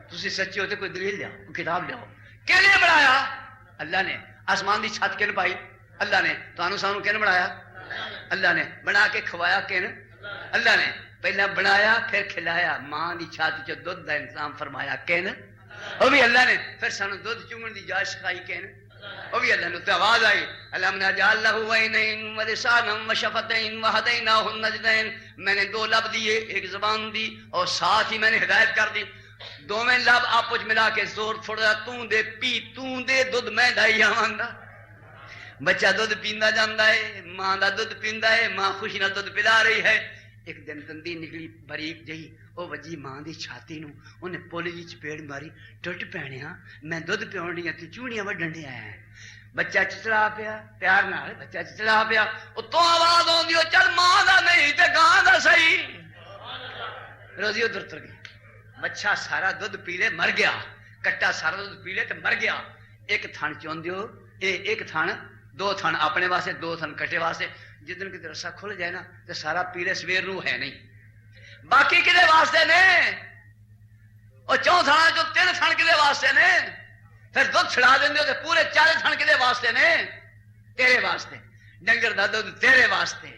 تسی سچے ہوتے کوئی دلیل لیاؤ کوئی کتاب لیاؤ کہ لیے بنایا اللہ نے آسمان دی چھت کن پائی اللہ نے تو سانو کن بنایا اللہ نے بنا کے کھوایا کن اللہ نے پہلا بنایا پھر کھلایا ماں دی چھت جو دودھ دا انتظام فرمایا کن وہ بھی اللہ نے پھر سانو دودھ چومن دی جاچ سکھائی کن وہ بھی اللہ نے تو آواز آئی الم نجعل له عینین ولسانا وشفتین وہدیناہ النجدین میں نے دو لب دیے ایک زبان دی اور ساتھ ہی میں نے ہدایت کر دی دوویں لب آپس ملا کے زور پھڑا توں دے پی توں دے دودھ میں ڈائی آواں گا بچہ دودھ پیندا جاندا ہے ماں دا دودھ پیندا ہے ماں خوشی نال دودھ پلا رہی ہے ایک دن دندی نکلی باریک جہی او وجی ماں دی چھاتی نو اونے پولی جی چپیڑ ماری ٹٹ پینیا میں دودھ پیون ڈی تے چونیاں وڈن ڈیا ہے بچہ چچڑا پیا پیار نال بچہ چچڑا پیا او تو آواز اوندی او چل ماں دا نہیں تے گاں دا صحیح روزی ادھر تر گئی بچہ سارا دودھ پی لے مر گیا کٹا سارا دودھ پی لے تے مر گیا ایک تھن چوندیو ایک تھن دو تھن اپنے واسطے دو تھن کٹے واسطے جدن کتے رسا کھل جائے نا تے سارا پیلے سویر نو ہے نہیں باقی کدے واسطے نے اور چون تھن جو تین تھن کدے واسطے نے پھر دودھ چھڑا دیندے تے پورے چار تھن کدے واسطے نے تیرے واسطے ڈنگر دا دودھ تیرے واسطے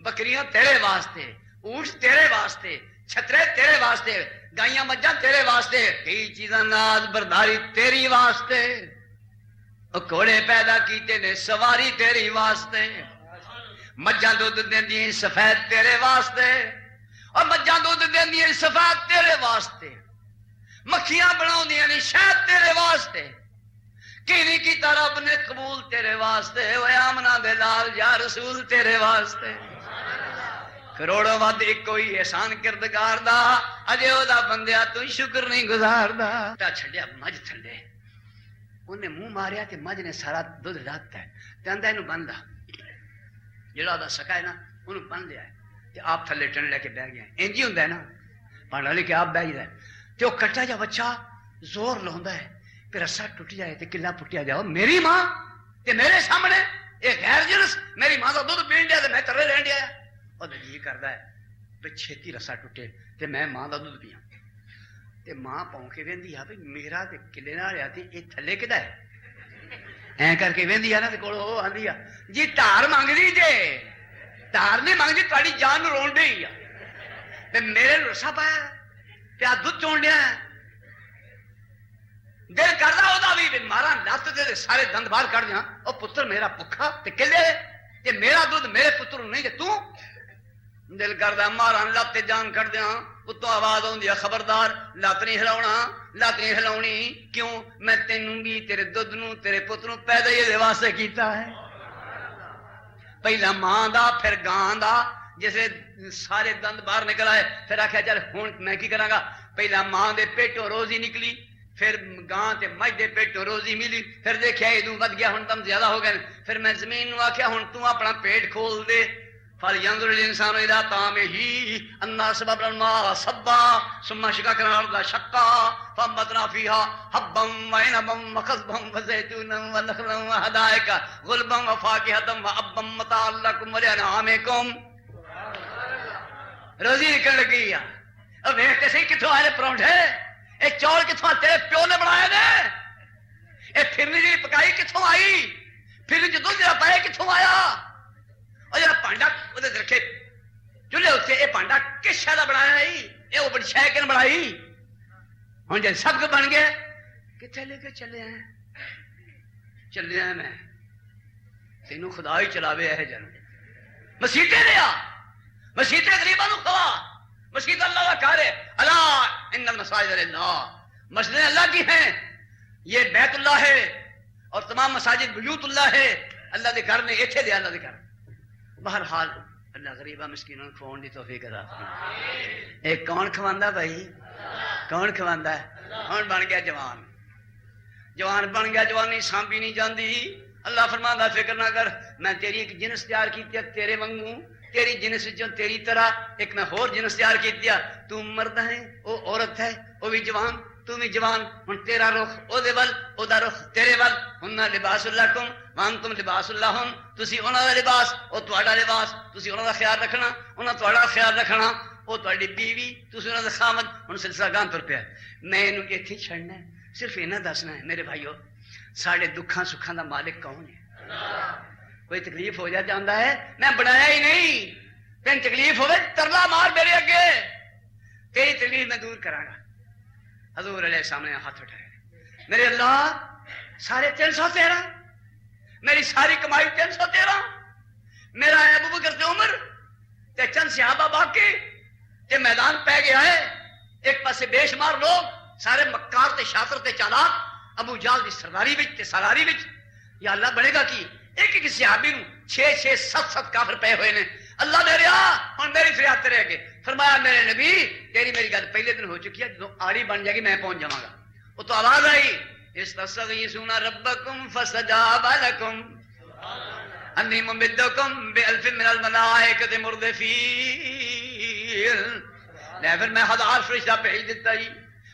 بکریاں تیرے واسطے اونٹ تیرے واسطے چھترے تیرے واسطے گائیاں مجھاں تیرے واسطے کئی چیزاں ناز برداری تیری واسطے گھوڑے پیدا کیتے نے سواری تیری واسطے مجھاں دودھ دیندی سفید تیرے واسطے اور مجھاں دودھ دیندی سفید تیرے واسطے مکھیاں بناؤندیاں نے شہد تیرے واسطے کینی کی طرف نے قبول تیرے واسطے و آمنہ دے لال یا رسول تیرے واسطے کروڑوں ود ایک کوئی احسان کردگار دا اجے او دا بندیا تو شکر نہیں گزار دا تا چھڈیا مجھ تھلے انہیں منہ ماریا تے مجھ نے سارا دودھ ڈاکتا ہے تے آندا اینو بن دا جڑا دا سکا ہے نا انہوں بن لیا ہے تے آپ تھلے ٹن لے کے بیٹھ گئے انجی ہوندا ہے نا پاڑا لے کے آپ بیٹھ جائے تے وہ کٹا جا بچہ زور لوندا ہے پھر رسا ٹوٹ جائے تے کلا پٹیا جاؤ میری ماں تے میرے سامنے ایک غیر جنس میری ماں دا دودھ پین دیا تے میں ترے رہن دیا اور جی کردا ہے بے چھتی رسا ٹوٹے تے میں ماں دا دودھ پیاں تے ماں پونکے ویندی ہے بھئی میرا تے کلے نال آتی اے تھلے کدا ہے ایں کر کے ویندی ہے نا تے کول او آندی ہے جی تار مانگدی جے تار نہیں مانگدی تہاڈی جان نوں رون ڈئی ہے تے میرے رسا پایا پیا دودھ چون ڈیا دل کردا او دا بھی مارا لت دے سارے دند باہر کڈ دیاں او پتر میرا بھکھا تے کلے تے میرا دودھ میرے پتر نہیں تے تو دل کردا مارا لت تے جان کڈ دیاں اتوں آواز آندی ہے خبردار لت نہیں ہلاونا لت نہیں ہلاونی کیوں میں تینوں بھی تیرے دودھ نوں تیرے پتر نوں پیدا ہی دے واسطے کیتا ہے پہلا ماں دا پھر گاں دا جسے سارے دند باہر نکل آئے پھر آخیا چل ہوں میں کی کراں گا پہلا ماں دے پیٹوں روزی نکلی پھر گاں تے مجھ دے پیٹوں روزی ملی پھر دیکھیا ادوں ود گیا ہن تم زیادہ ہو گئے پھر میں زمین نوں آخیا ہن تو اپنا پیٹ کھول دے فَلْيَنْظُرِ الْإِنسَانُ إِلَىٰ طَعَامِهِ أَنَّا صَبَبْنَا الْمَاءَ صَبًّا ثُمَّ شَقَقْنَا الْأَرْضَ شَقًّا فَأَنبَتْنَا فِيهَا حَبًّا وَعِنَبًا وَقَضْبًا وَزَيْتُونًا وَنَخْلًا وَحَدَائِقَ غُلْبًا وَفَاكِهَةً وَأَبًّا مَتَاعًا لَكُمْ وَلِأَنْعَامِكُمْ روزی نکل گئی اب ویکھتے سی کتھوں آئے پرونٹھے اے چول کتھوں تیرے پیو نے بنائے نے اے پھرنی جی پکائی کتھوں آئی پھرنی جو دودھ جڑا پائے کتھوں آیا اور جڑا پانڈا وہ رکھے چولہے اتنے یہ پانڈا کس شے کا بنایا یہ وہ بڑی شے کن بنائی ہوں جب سب کو بن گیا کتنے لے کے چلے ہیں میں تینوں خدا ہی چلاوے ہے جن مسیطے لیا مسیطے غریباں نو کھوا مسجد اللہ کا گھر ہے اللہ ان المساجد للہ مسجد اللہ کی ہیں یہ بیت اللہ ہے اور تمام مساجد بیوت اللہ ہے اللہ دے گھر نے ایتھے دے اللہ دے گھر بہرحال اللہ غریبہ مسکینوں کو کھوان دی توفیق عطا فرمائے ایک کون کھواندا بھائی کون کھواندا ہے ہن بن گیا جوان بن گیا جوانی سانبی نہیں جاندی اللہ فرماندا فکر نہ کر میں تیری ایک جنس تیار کیتی ہے تیرے وانگوں تیری جنس جو تیری طرح ایک میں اور جنس تیار کیتی ہے تو مرد ہے او عورت ہے او بھی جوان تو بھی جوان ہن تیرا رخ او دے ول او دا رخ تیرے ول ہن لباس لکم وانتم لباس لہم تسی انہاں دا لباس او تہاڈا لباس تسی انہاں دا خیال رکھنا انہاں تہاڈا خیال رکھنا او تہاڈی بیوی تسی انہاں دا خامد ہن سلسلہ گاں تر پیا میں اینو ایتھے چھڑنا ہے صرف اینا دسنا ہے میرے بھائیو ساڈے دکھاں سکھاں دا مالک کون ہے کوئی تکلیف ہو جاتا ہے میں بنایا ہی نہیں تین تکلیف ہوئے ترلا مار میرے اگے تیری تکلیف میں دور کراں گا حضور علیہ السلام نے ہاتھ اٹھائے میرے اللہ سارے 313 میری ساری کمائی 313 میرا ابو بکر تے عمر تے چند صحابہ باقی تے میدان پہ گیا ہے ایک پاسے بے شمار لوگ سارے مکار تے شاطر تے چالاک ابو جہل دی سرداری وچ تے سالاری وچ یا اللہ بنے گا کی ایک ایک صحابی نو 6 7 کافر پے ہوئے نے اللہ میرے ہن میری فریاد تیرے اگے فرمایا میرے نبی تیری میری گل پہلے دن ہو چکی ہے جدوں آڑی بن جائے گی میں پہنچ جاواں گا وہ تو آواز آئی استغیثون ربکم فاستجاب لکم انی ممدکم بالف من الملائکۃ مردفین لے پھر میں 1000 فرشتہ بھیج دیتا ہی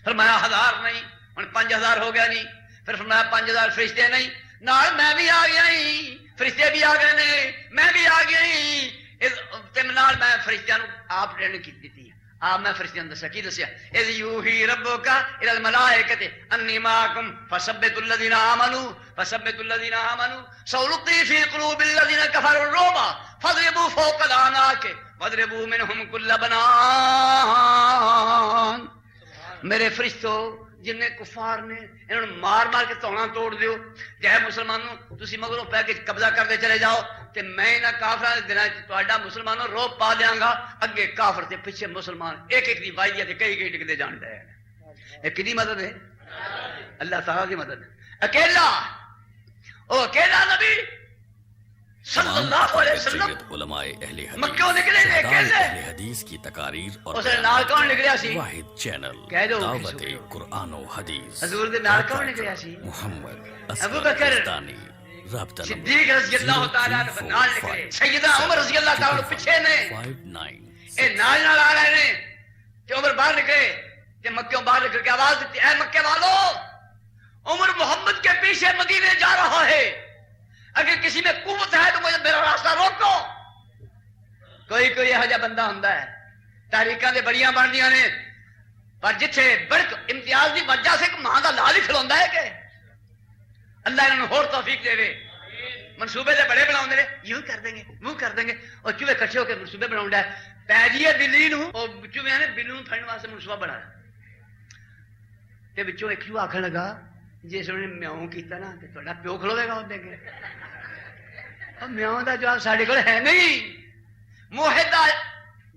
فرمایا 1000 نہیں ہن 5000 ہو گیا نہیں پھر فرمایا 5000 فرشتے نہیں نال میں بھی آ گیا ہی فرشتے بھی آ گئے نے میں بھی آ گیا ہی نال میں فرشتیاں نو آپ ٹریننگ کی دیتی آپ میں فرشتیاں دسیا کی دسیا اذ یوحی ربک الی الملائکۃ انی معکم فثبتوا الذین آمنوا سألقی فی قلوب الذین کفروا الرعب فاضربوا فوق الاعناق واضربوا منهم کل بنان میرے فرشتوں جن نے کفار نے انہوں نے مار مار کے توڑا توڑ دیو چاہے مسلمانوں تسی مگروں پہ کے قبضہ کرتے چلے جاؤ کہ میں نہ کافر دنوں تہاڈا مسلمانوں روپ پا دیاں گا اگے کافر تے پیچھے مسلمان ایک ایک دی وائیت کئی کئی ٹکتے جان دے یہ کدی مدد ہے اللہ تعالیٰ کی مدد اکیلا او اکیلا نبی صلی اللہ علیہ وسلم علماء اہل حدیث مکہ نکلے اکیلے اہل حدیث کی تقاریر اور اس نے نال کون نکلیا سی واحد چینل کہہ دو دعوت قرآن و حدیث حضور دے نال کون نکلیا سی محمد ابو بکر رابطہ صدیق رضی اللہ تعالیٰ عنہ نال نکلے سیدنا عمر رضی اللہ تعالیٰ عنہ پیچھے نے اے نال آ رہے نے کہ عمر باہر نکلے کہ مکیوں باہر نکل کے آواز دیتی اے مکے والو عمر محمد کے پیچھے مدینے جا رہا ہے اگر کسی میں قوت ہے تو مجھے میرا راستہ روکو کوئی یہ جا بندہ ہوندا ہے تاریخاں دے بڑیاں بندیاں نے پر جتھے برق امتیاز دی وجہ سے ماں دا لال ہی کھلوندا ہے کہ اللہ انہوں نے اور توفیق دے منصوبے دے بڑے بناؤں دے یوں کر دیں گے وہ کر دیں گے اور چوہے کٹھے ہو کے منصوبے بناؤں ہے پیجیے بلی نو اور چوہے نے بلی نو پھڑن واسطے منصوبہ بنایا تے بچوں ایک کیوں آکھن لگا جس نے میاؤں کیتا نا تے تہاڈا پیو کھلوے گا اودے کے میاؤں دا جواب ساڈے کول ہے نہیں موحد دا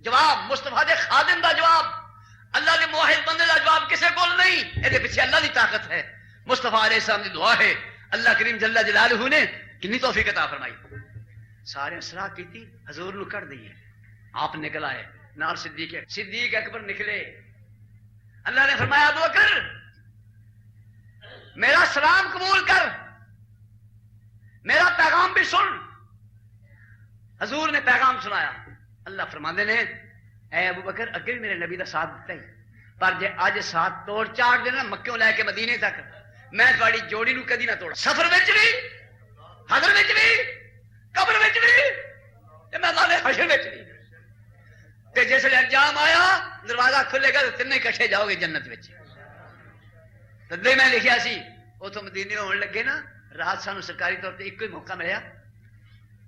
جواب مصطفیٰ دے خادم دا جواب اللہ دے موحد بندے دا جواب کسے کول نہیں اے دے پیچھے اللہ دی طاقت ہے مصطفیٰ علیہ السلام دی دعا ہے اللہ کریم جل جلالہ نے کتنی توفیق عطا فرمائی سارے اصلاح کیتی حضور نو کر دیے آپ نکل آئے نال صدیق اکبر نکلے اللہ نے فرمایا ابو بکر میرا سلام قبول کر میرا پیغام بھی سن حضور نے پیغام سنایا اللہ فرماندے نے اے ابو بکر اگے بھی میرے نبی دا ساتھ دیتا ہی پر جے اج ساتھ توڑ چاڑ دینا مکیوں لے کے مدینے تک میں تھوڑی جوڑی نو کدی نہ توڑا سفر وچ بھی حضر وچ بھی قبر وچ بھی تے میدان حشر وچ بھی تے جس لے انجام آیا دروازہ کھلے گا تے تینے اکٹھے جاؤ گے جنت وچ تدے میں لکھیا سی اتوں مدینے ہون لگے نا رات سانو سرکاری طور پہ ایک ہی موقع ملیا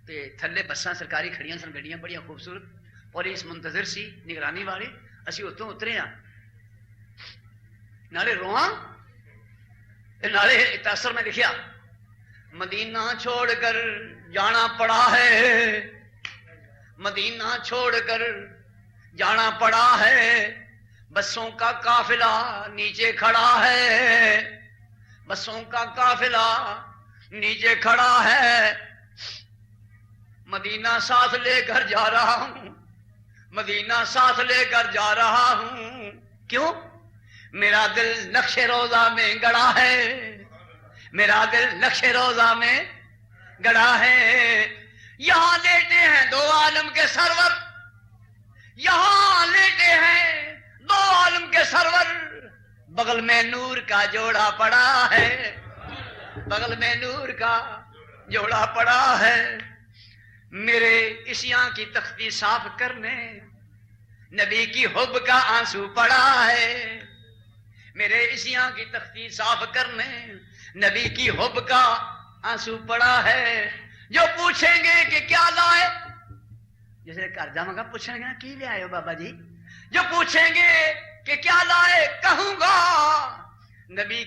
تے تھلے بساں سرکاری کھڑیاں سن گڈیاں بڑیاں خوبصورت پولیس منتظر سی نگرانی والے اسی اتوں اترے ہاں نالے رواں نالے تاثر میں لکھیا مدینہ چھوڑ کر جانا پڑا ہے مدینہ چھوڑ کر جانا پڑا ہے بسوں کا قافلہ نیچے کھڑا ہے بسوں کا قافلہ نیچے کھڑا ہے، مدینہ ساتھ لے کر جا رہا ہوں، مدینہ ساتھ لے کر جا رہا ہوں۔ کیوں؟ میرا دل نقش روضہ میں گڑا ہے، میرا دل نقش روضہ میں گڑا ہے۔ یہاں لیٹے ہیں دو عالم کے سرور، یہاں لیٹے ہیں دو عالم کے سرور، بغل میں نور کا جوڑا پڑا ہے، بغل میں نور کا جوڑا پڑا ہے۔ میرے عصیاں کی تختی صاف کرنے نبی کی حب کا آنسو پڑا ہے، میرے عصیاں کی تختی صاف کرنے نبی کی حب کا آنسو پڑا ہے۔ جو پوچھیں گے کہ کیا لائے، جیسے گھر جاؤں گا پوچھیں گے کی لے آئے ہو بابا جی، جو پوچھیں گے کہ کیا لائے کہوں گا نبی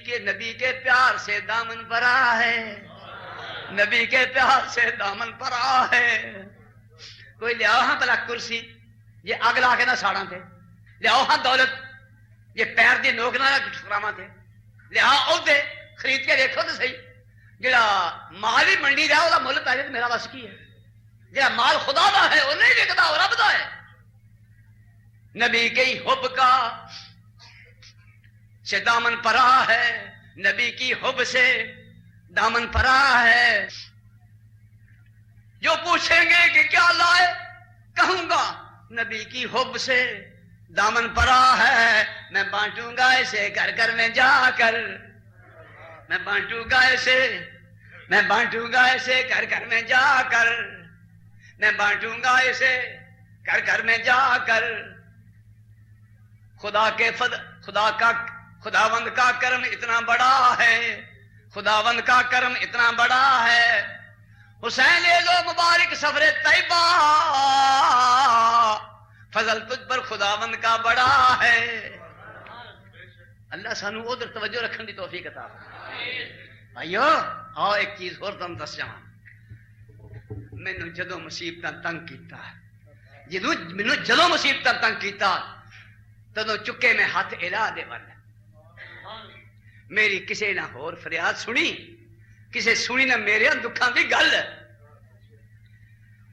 کے پیار سے دامن بھرا ہے، نبی کے پیار سے دامن بھرا ہے۔ کوئی لے آؤ ہاں بلا کرسی، یہ اگ لا کے نہ ساڑا تھے، لے آؤ ہاں دولت، یہ پیر دی نوک نہ ٹھکراواں تھے، لے آؤ عہدے خرید کے دیکھو تو صحیح، جڑا مال ہی منڈی رہا وہ مل پی جائے میرا بس کی ہے، جڑا مال خدا دا ہے وہ نہیں وکدا، وہ رب دا ہے۔ نبی کی حب کا سے دامن پرا ہے، نبی کی حب سے دامن پرا ہے۔ جو پوچھیں گے کہ کیا لائے کہوں گا نبی کی حب سے دامن پرا ہے۔ میں بانٹوں گا اسے گھر گھر میں جا کر، میں بانٹوں گا اسے، میں بانٹوں گا اسے گھر گھر میں جا کر، میں بانٹوں گا اسے گھر گھر میں جا کر۔ خداوند کا کرم اتنا بڑا ہے، خداوند کا کرم اتنا بڑا ہے۔ حسین لے لو مبارک سفر طیبہ، فضل تجھ پر خداوند کا بڑا ہے۔ اللہ سانو ادھر توجہ رکھنے کی توفیق عطا فرمائے۔ بھائیو آؤ ایک چیز اور تم دس جاواں، مینوں جدوں مصیبتاں تنگ کیتا، مینوں جدوں مصیبتاں تنگ کیتا تدوں چکے میں ہاتھ الہ دے ول، میری کسے نہ ہور فریاد سنی، کسے سنی نہ میرے دکھاں دی گل۔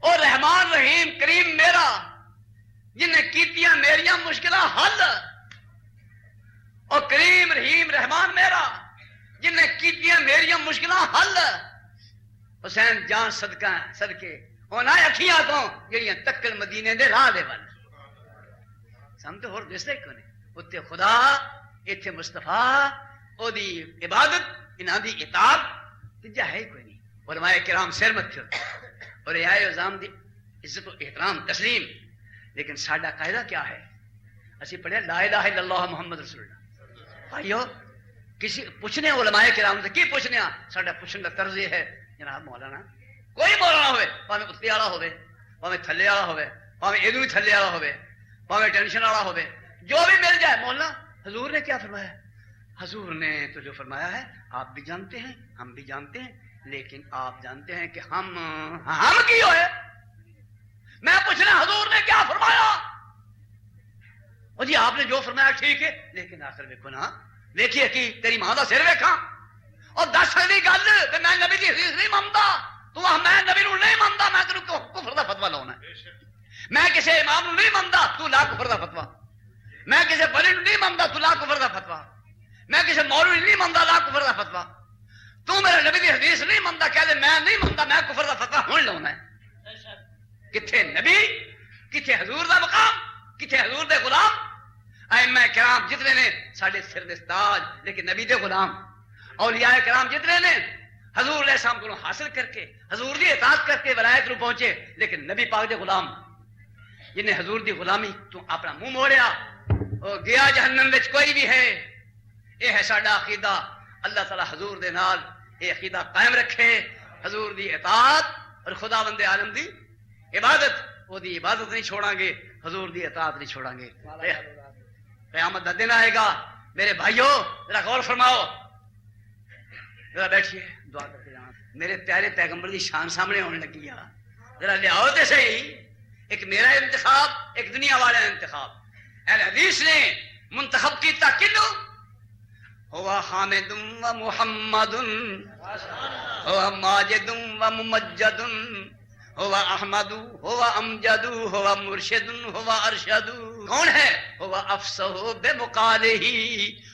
او رحمان رحیم کریم میرا جن نے کیتیاں میریاں مشکلاں حل، او کریم رحیم رحمان میرا جن نے کیتیاں میریاں مشکلاں حل۔ حسین جان صدقے ہونا اکھیاں تو جڑیاں تکل مدینے دے راہ دے ول، سم تو ہور دسے کونے، اتنے خدا ایتھے مصطفیٰ او دی عبادت انہاں دی اطاعت تجا ہے کوئی نہیں۔ علماء کرام سر متھے اور رعایا نظام دی عزت و احترام تسلیم، لیکن ساڈا قاعدہ کیا ہے؟ اسی پڑھے لا الہ الا اللہ محمد رسول اللہ۔ بھائیو کسی پوچھنے علماء کرام سے کی پوچھنے، ساڈا پوچھنے کا طرز یہ ہے جناب مولانا کوئی مولانا ہوئے، پاویں اتنے والا ہوئے، پاویں تھلے والا ہوئے، پاویں ادھر بھی تھلے والا ہوئے، پاویں ٹینشن والا ہوئے، جو بھی مل جائے، مولانا حضور نے کیا فرمایا؟ حضور نے تو جو فرمایا ہے آپ بھی جانتے ہیں ہم بھی جانتے ہیں، لیکن آپ جانتے ہیں کہ ہم کی ہوئے؟ میں پوچھنا حضور نے کیا فرمایا؟ اور جی آپ نے جو فرمایا ٹھیک ہے، لیکن آخر ویکھو نا، ویکھیے کہ تیری ماں دا سر ویکھاں اور دس اگلی گل کہ میں نبی دی حدیث نہیں منتا، تو میں نبی نو نہیں منتا، میں تینوں کفر دا فتویٰ لاؤنا، میں کسی امام نو نہیں منتا، تو لا کفر دا فتویٰ، میں کسی ولی نو نہیں منتا، تو لا کفر دا فتویٰ، میں کسی مولوی نہیں منتا، لا کفر دا فتویٰ، تو میرے نبی دی حدیث نہیں منتا، کہہ دے میں نہیں منتا، میں کفر دا فتویٰ ہون لاؤنا ہے۔ کتھے نبی، کتھے حضور دا مقام، کتھے حضور دے غلام؟ ائمہ کرام جتنے نے ساڈے سر دے تاج، لیکن نبی دے غلام، اولیاء کرام جتنے نے حضور علیہ السلام کو حاصل کر کے حضور دی اطاعت کر کے ولایت نو پہنچے، لیکن نبی پاک دے غلام جنہیں حضور دی غلامی تو اپنا منہ موڑیا اور گیا جہنم وچ کوئی بھی ہے۔ یہ ہے ساڈا عقیدہ، اللہ تعالی حضور دے نال یہ عقیدہ قائم رکھے، حضور دی اطاعت اور خداوند عالم دی عبادت، وہ دی عبادت نہیں چھوڑاں گے، حضور دی اطاعت نہیں چھوڑاں گے۔ قیامت دا دن آئے گا میرے بھائیو، ذرا غور فرماؤ، ذرا بیٹھیے دعا کر کے جانا، میرے پیارے پیغمبر دی شان سامنے ہونے لگی ہے، ذرا لیاؤ تے صحیح، ایک میرا انتخاب، ایک دنیا والا انتخاب۔ اہل حدیث نے منتخب کیتا کنو؟ ہوا حامد و محمد ہوا ماجد و ممجد ہوا احمد ہوا امجد ہوا مرشد ہوا ارشد. کون ہے؟ ہوا افصح بمقالہ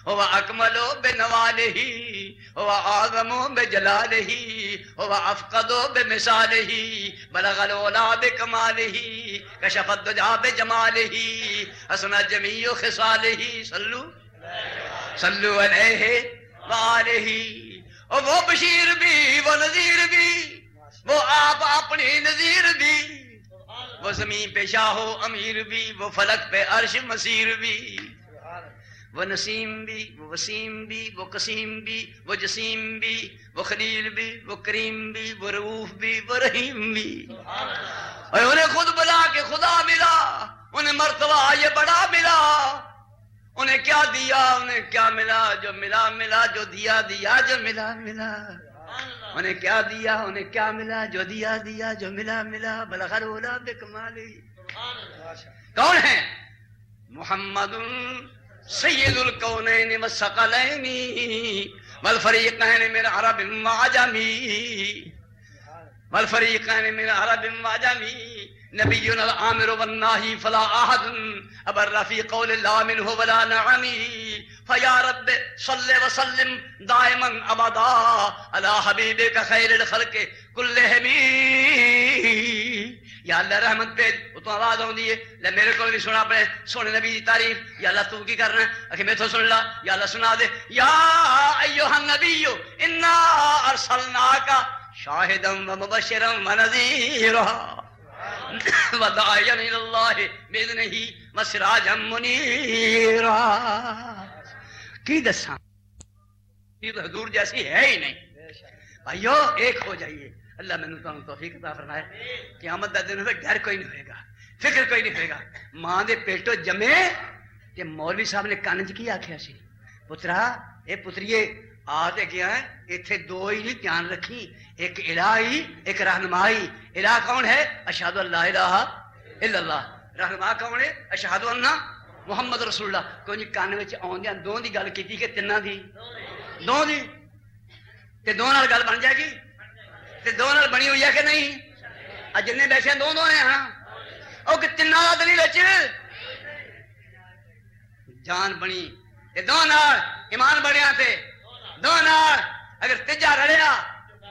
ہوا اکمل بنوالہ ہوا اعظم بجلالہ ہوا افقد بمثالہ بلغ العلا بکمالہ کشف الدجى بجمالہ حسن جمیع خصالہ. صلو علیہ وآلہ. اور وہ بشیر بھی وہ نذیر بھی وہ آپ اپنی نذیر بھی وہ زمین پہ شاہ و امیر بھی وہ فلک پہ عرش مسیر بھی وہ نسیم بھی وہ وسیم بھی وہ قسیم بھی وہ جسیم بھی وہ خلیل بھی وہ کریم بھی وہ رؤوف بھی وہ رحیم بھی. اور انہیں خود بلا کے خدا ملا, انہیں مرتبہ یہ بڑا ملا. انہیں کیا دیا انہیں کیا ملا, جو ملا ملا, جو دیا دیا, جو ملا ملا. انہیں کیا دیا انہیں کیا ملا, جو دیا دیا, جو ملا ملا. بلغ العلا بکمالہ. کون ہے؟ محمد سید الکونین والثقلین والفریقین من عرب وعجم والفریقین من عرب وعجم نبینا العامر والناہی فلا احد ابر فی قول اللہ منہ ولا نعمی فیا رب صل وسلم دائما ابدا علی حبیبک خیر الخلق کلہم. یا اللہ رحمت بھیج. وہ تو آواز آؤندی ہے لے میرے کو بھی سنا اپنے سونے نبی دی تعریف. یا اللہ تو کی کرنا ہے اکھے میں تو سن لا. یا اللہ سنا دے. یا ایھا النبی انا ارسلناک شاہدا ومبشرا ونذیرا وداعیا الی اللہ باذنہ وسراجا منیرا. کی دساں یہ تو حضور جیسی ہے ہی نہیں. بھائیو ایک ہو جائیے. اللہ میں نے توفیق عطا فرمائے. قیامت دا دن ہوئے ڈر کوئی نہیں ہوئے گا, فکر کوئی نہیں ہوئے گا. ماں دے پیٹو جمے کہ مولوی صاحب نے کانج کی آکھیا سی پترا اے پتریے آ تے گیا ہے ایتھے دو ہی نہیں دھیان رکھی, ایک الہی ایک رہنمائی. الہ کون ہے؟ اشہد ان لا الہ الا اللہ. رہنما کون ہے؟ اشہد ان محمد رسول اللہ. کوئی نہیں کان وچ آوندیاں دو دی گل کیتی کہ تیناں دی دو دی تے دو نال گل بن جائے گی تے دو نال بنی ہوئی ہے کہ نہیں؟ اج جنے بیٹھے دو دو نے ہاں او کہ تیناں دا دلیل وچ جان بنی تے دو نال ایمان بنیا تے دو نال اگر تیجا رڑیا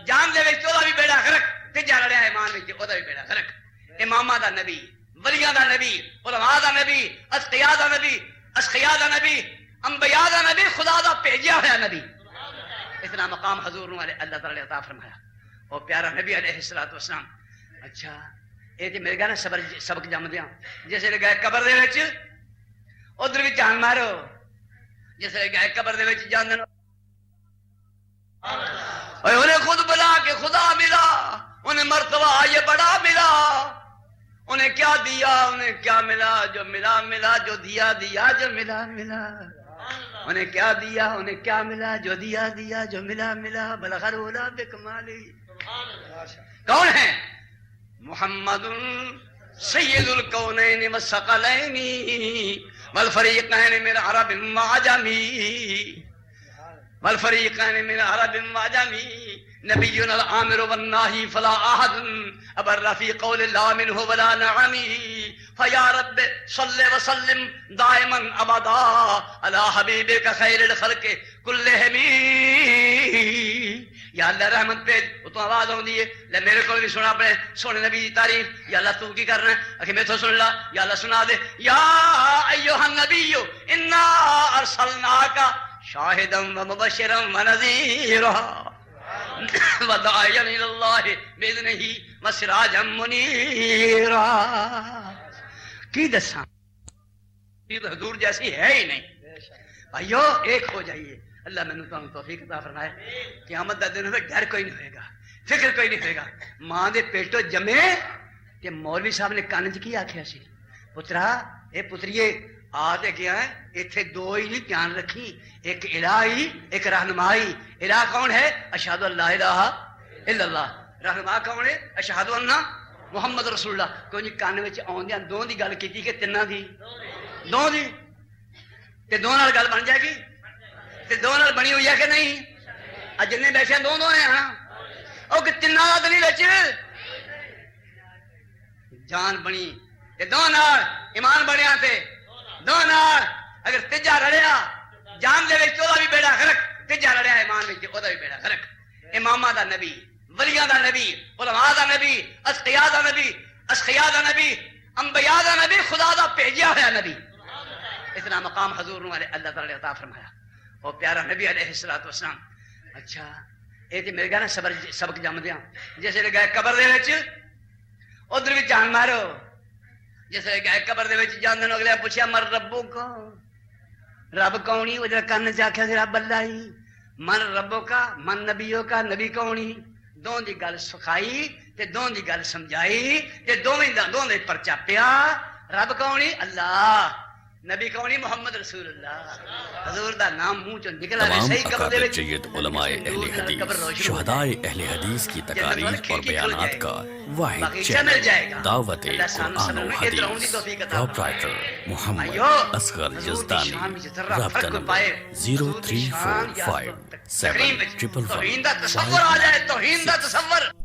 جان دے وچ اودا بھی بیڑا غرق, تیجا رڑیا ایمان وچ اودا بھی بیڑا غرق. اماماں دا نبی, ولیاں دا نبی, علماء دا نبی, اتقیاء دا نبی, اشقیاء دا نبی, انبیاء دا نبی, خدا دا بھیجیا ہوا نبی. اتنا مقام حضور نو اللہ تعالی عطا فرمایا. او پیارا نبی علیہ الصلوۃ والسلام. اچھا اے تے میرے گھر سبق جمدیاں جس ویلے گئے قبر دے وچ ادھر بھی جان مارو, جس ویلے گئے قبر دے وچ جان دین اور انہیں خود بلا کے خدا ملا, انہیں مرتبہ یہ بڑا ملا. انہیں کیا دیا انہیں کیا ملا, جو ملا ملا, جو دیا دیا, جو ملا ملا. انہیں کیا دیا انہیں کیا ملا, جو دیا دیا, جو ملا ملا. بلغ العلا بکمالہ. کون ہے؟ محمد سید الکونین والثقلین والفریقین من عرب وعجم والفریقین من عرب وعجم نبینا العامر والناہی فلا احد ابر فی قول اللہ منہ ولا نعمی فیا رب صل وسلم دائما ابدا علی حبیبک خیر الخلق کلہم. یا اللہ رحمت بھیج. وہ تو آواز آؤندی ہے لے میرے کو بھی سنا اپنے سونے نبی دی تعریف. یا اللہ تو کی کرنا ہے اکھے میں تو سن لا. یا اللہ سنا دے. یا ایھا النبی انا ارسلناک شاہدا ومبشرا ونذیرا وداعیا الی اللہ باذنہ وسراجا منیرا. کی دساں یہ تو حضور جیسی ہے ہی نہیں. بھائیو ایک ہو جائیے. اللہ میں نے توفیق عطا فرمائے. قیامت دا دن ہوئے ڈر کوئی نہیں ہوئے گا, فکر کوئی نہیں ہوئے گا. ماں دے پیٹو جمے کہ مولوی صاحب نے کانج کی آکھیا سی پترا اے پتریے آ تے گیا ہے ایتھے دو ہی نہیں دھیان رکھی, ایک الہی ایک رہنمائی. الہ کون ہے؟ اشہد ان لا الہ الا اللہ. رہنما کون ہے؟ اشہد ان محمد رسول اللہ. کوئی نہیں کان وچ آوندیاں دو دی گل کیتی کہ تیناں دی دو دی تے دو نال گل بن جائے گی تے دو نال بنی ہوئی ہے کہ نہیں؟ اج جنے بیٹھے دو دو نے ہاں او کہ تینا دا نہیں وچ جان بنی تے دو نال ایمان بنیا تے دو نال اگر تیجا رڑیا جان دے وچ اودا بھی بیڑا غرق تیجا رڑیا ایمان وچ اودا بھی بیڑا غرق اماماں دا نبی ولیاں دا نبی علماء دا نبی اتقیاء دا نبی اشقیاء دا نبی انبیاء دا نبی خدا دا بھیجیا ہوا نبی اتنا مقام حضور نو اللہ تعالی نے عطا فرمایا او پیارا نبی علیہ الصلوۃ والسلام اچھا اے تے میرے گا سبق جمدیاں جس ویلے گئے قبر دے وچ ادھر بھی جان مارو جس ویلے گئے قبر دے وچ جان دے اگلے پوچھیا مر ربو کو رب کون ہی ادھر کن سے آکھیا سی رب اللہ ہی من ربو کا من نبیوں کا نبی کون ہی دون دی گل سکھائی تے دون دی گل سمجھائی تے دون دے پرچا پیا رب کون ہی اللہ نبی کون ہی محمد رسول اللہ حضور دا نام منہ چوں نکلا تمام صحیح قبر دے اکابر وچ جید علماء اہل حدیث شہداء اہل حدیث کی تقاریر اور بیانات کا واحد چینل دعوت قرآن و حدیث پروپرائٹر محمد اصغر یزدانی رابطہ نمبر 0345 توہین دا تصور آ جائے توہین دا تصور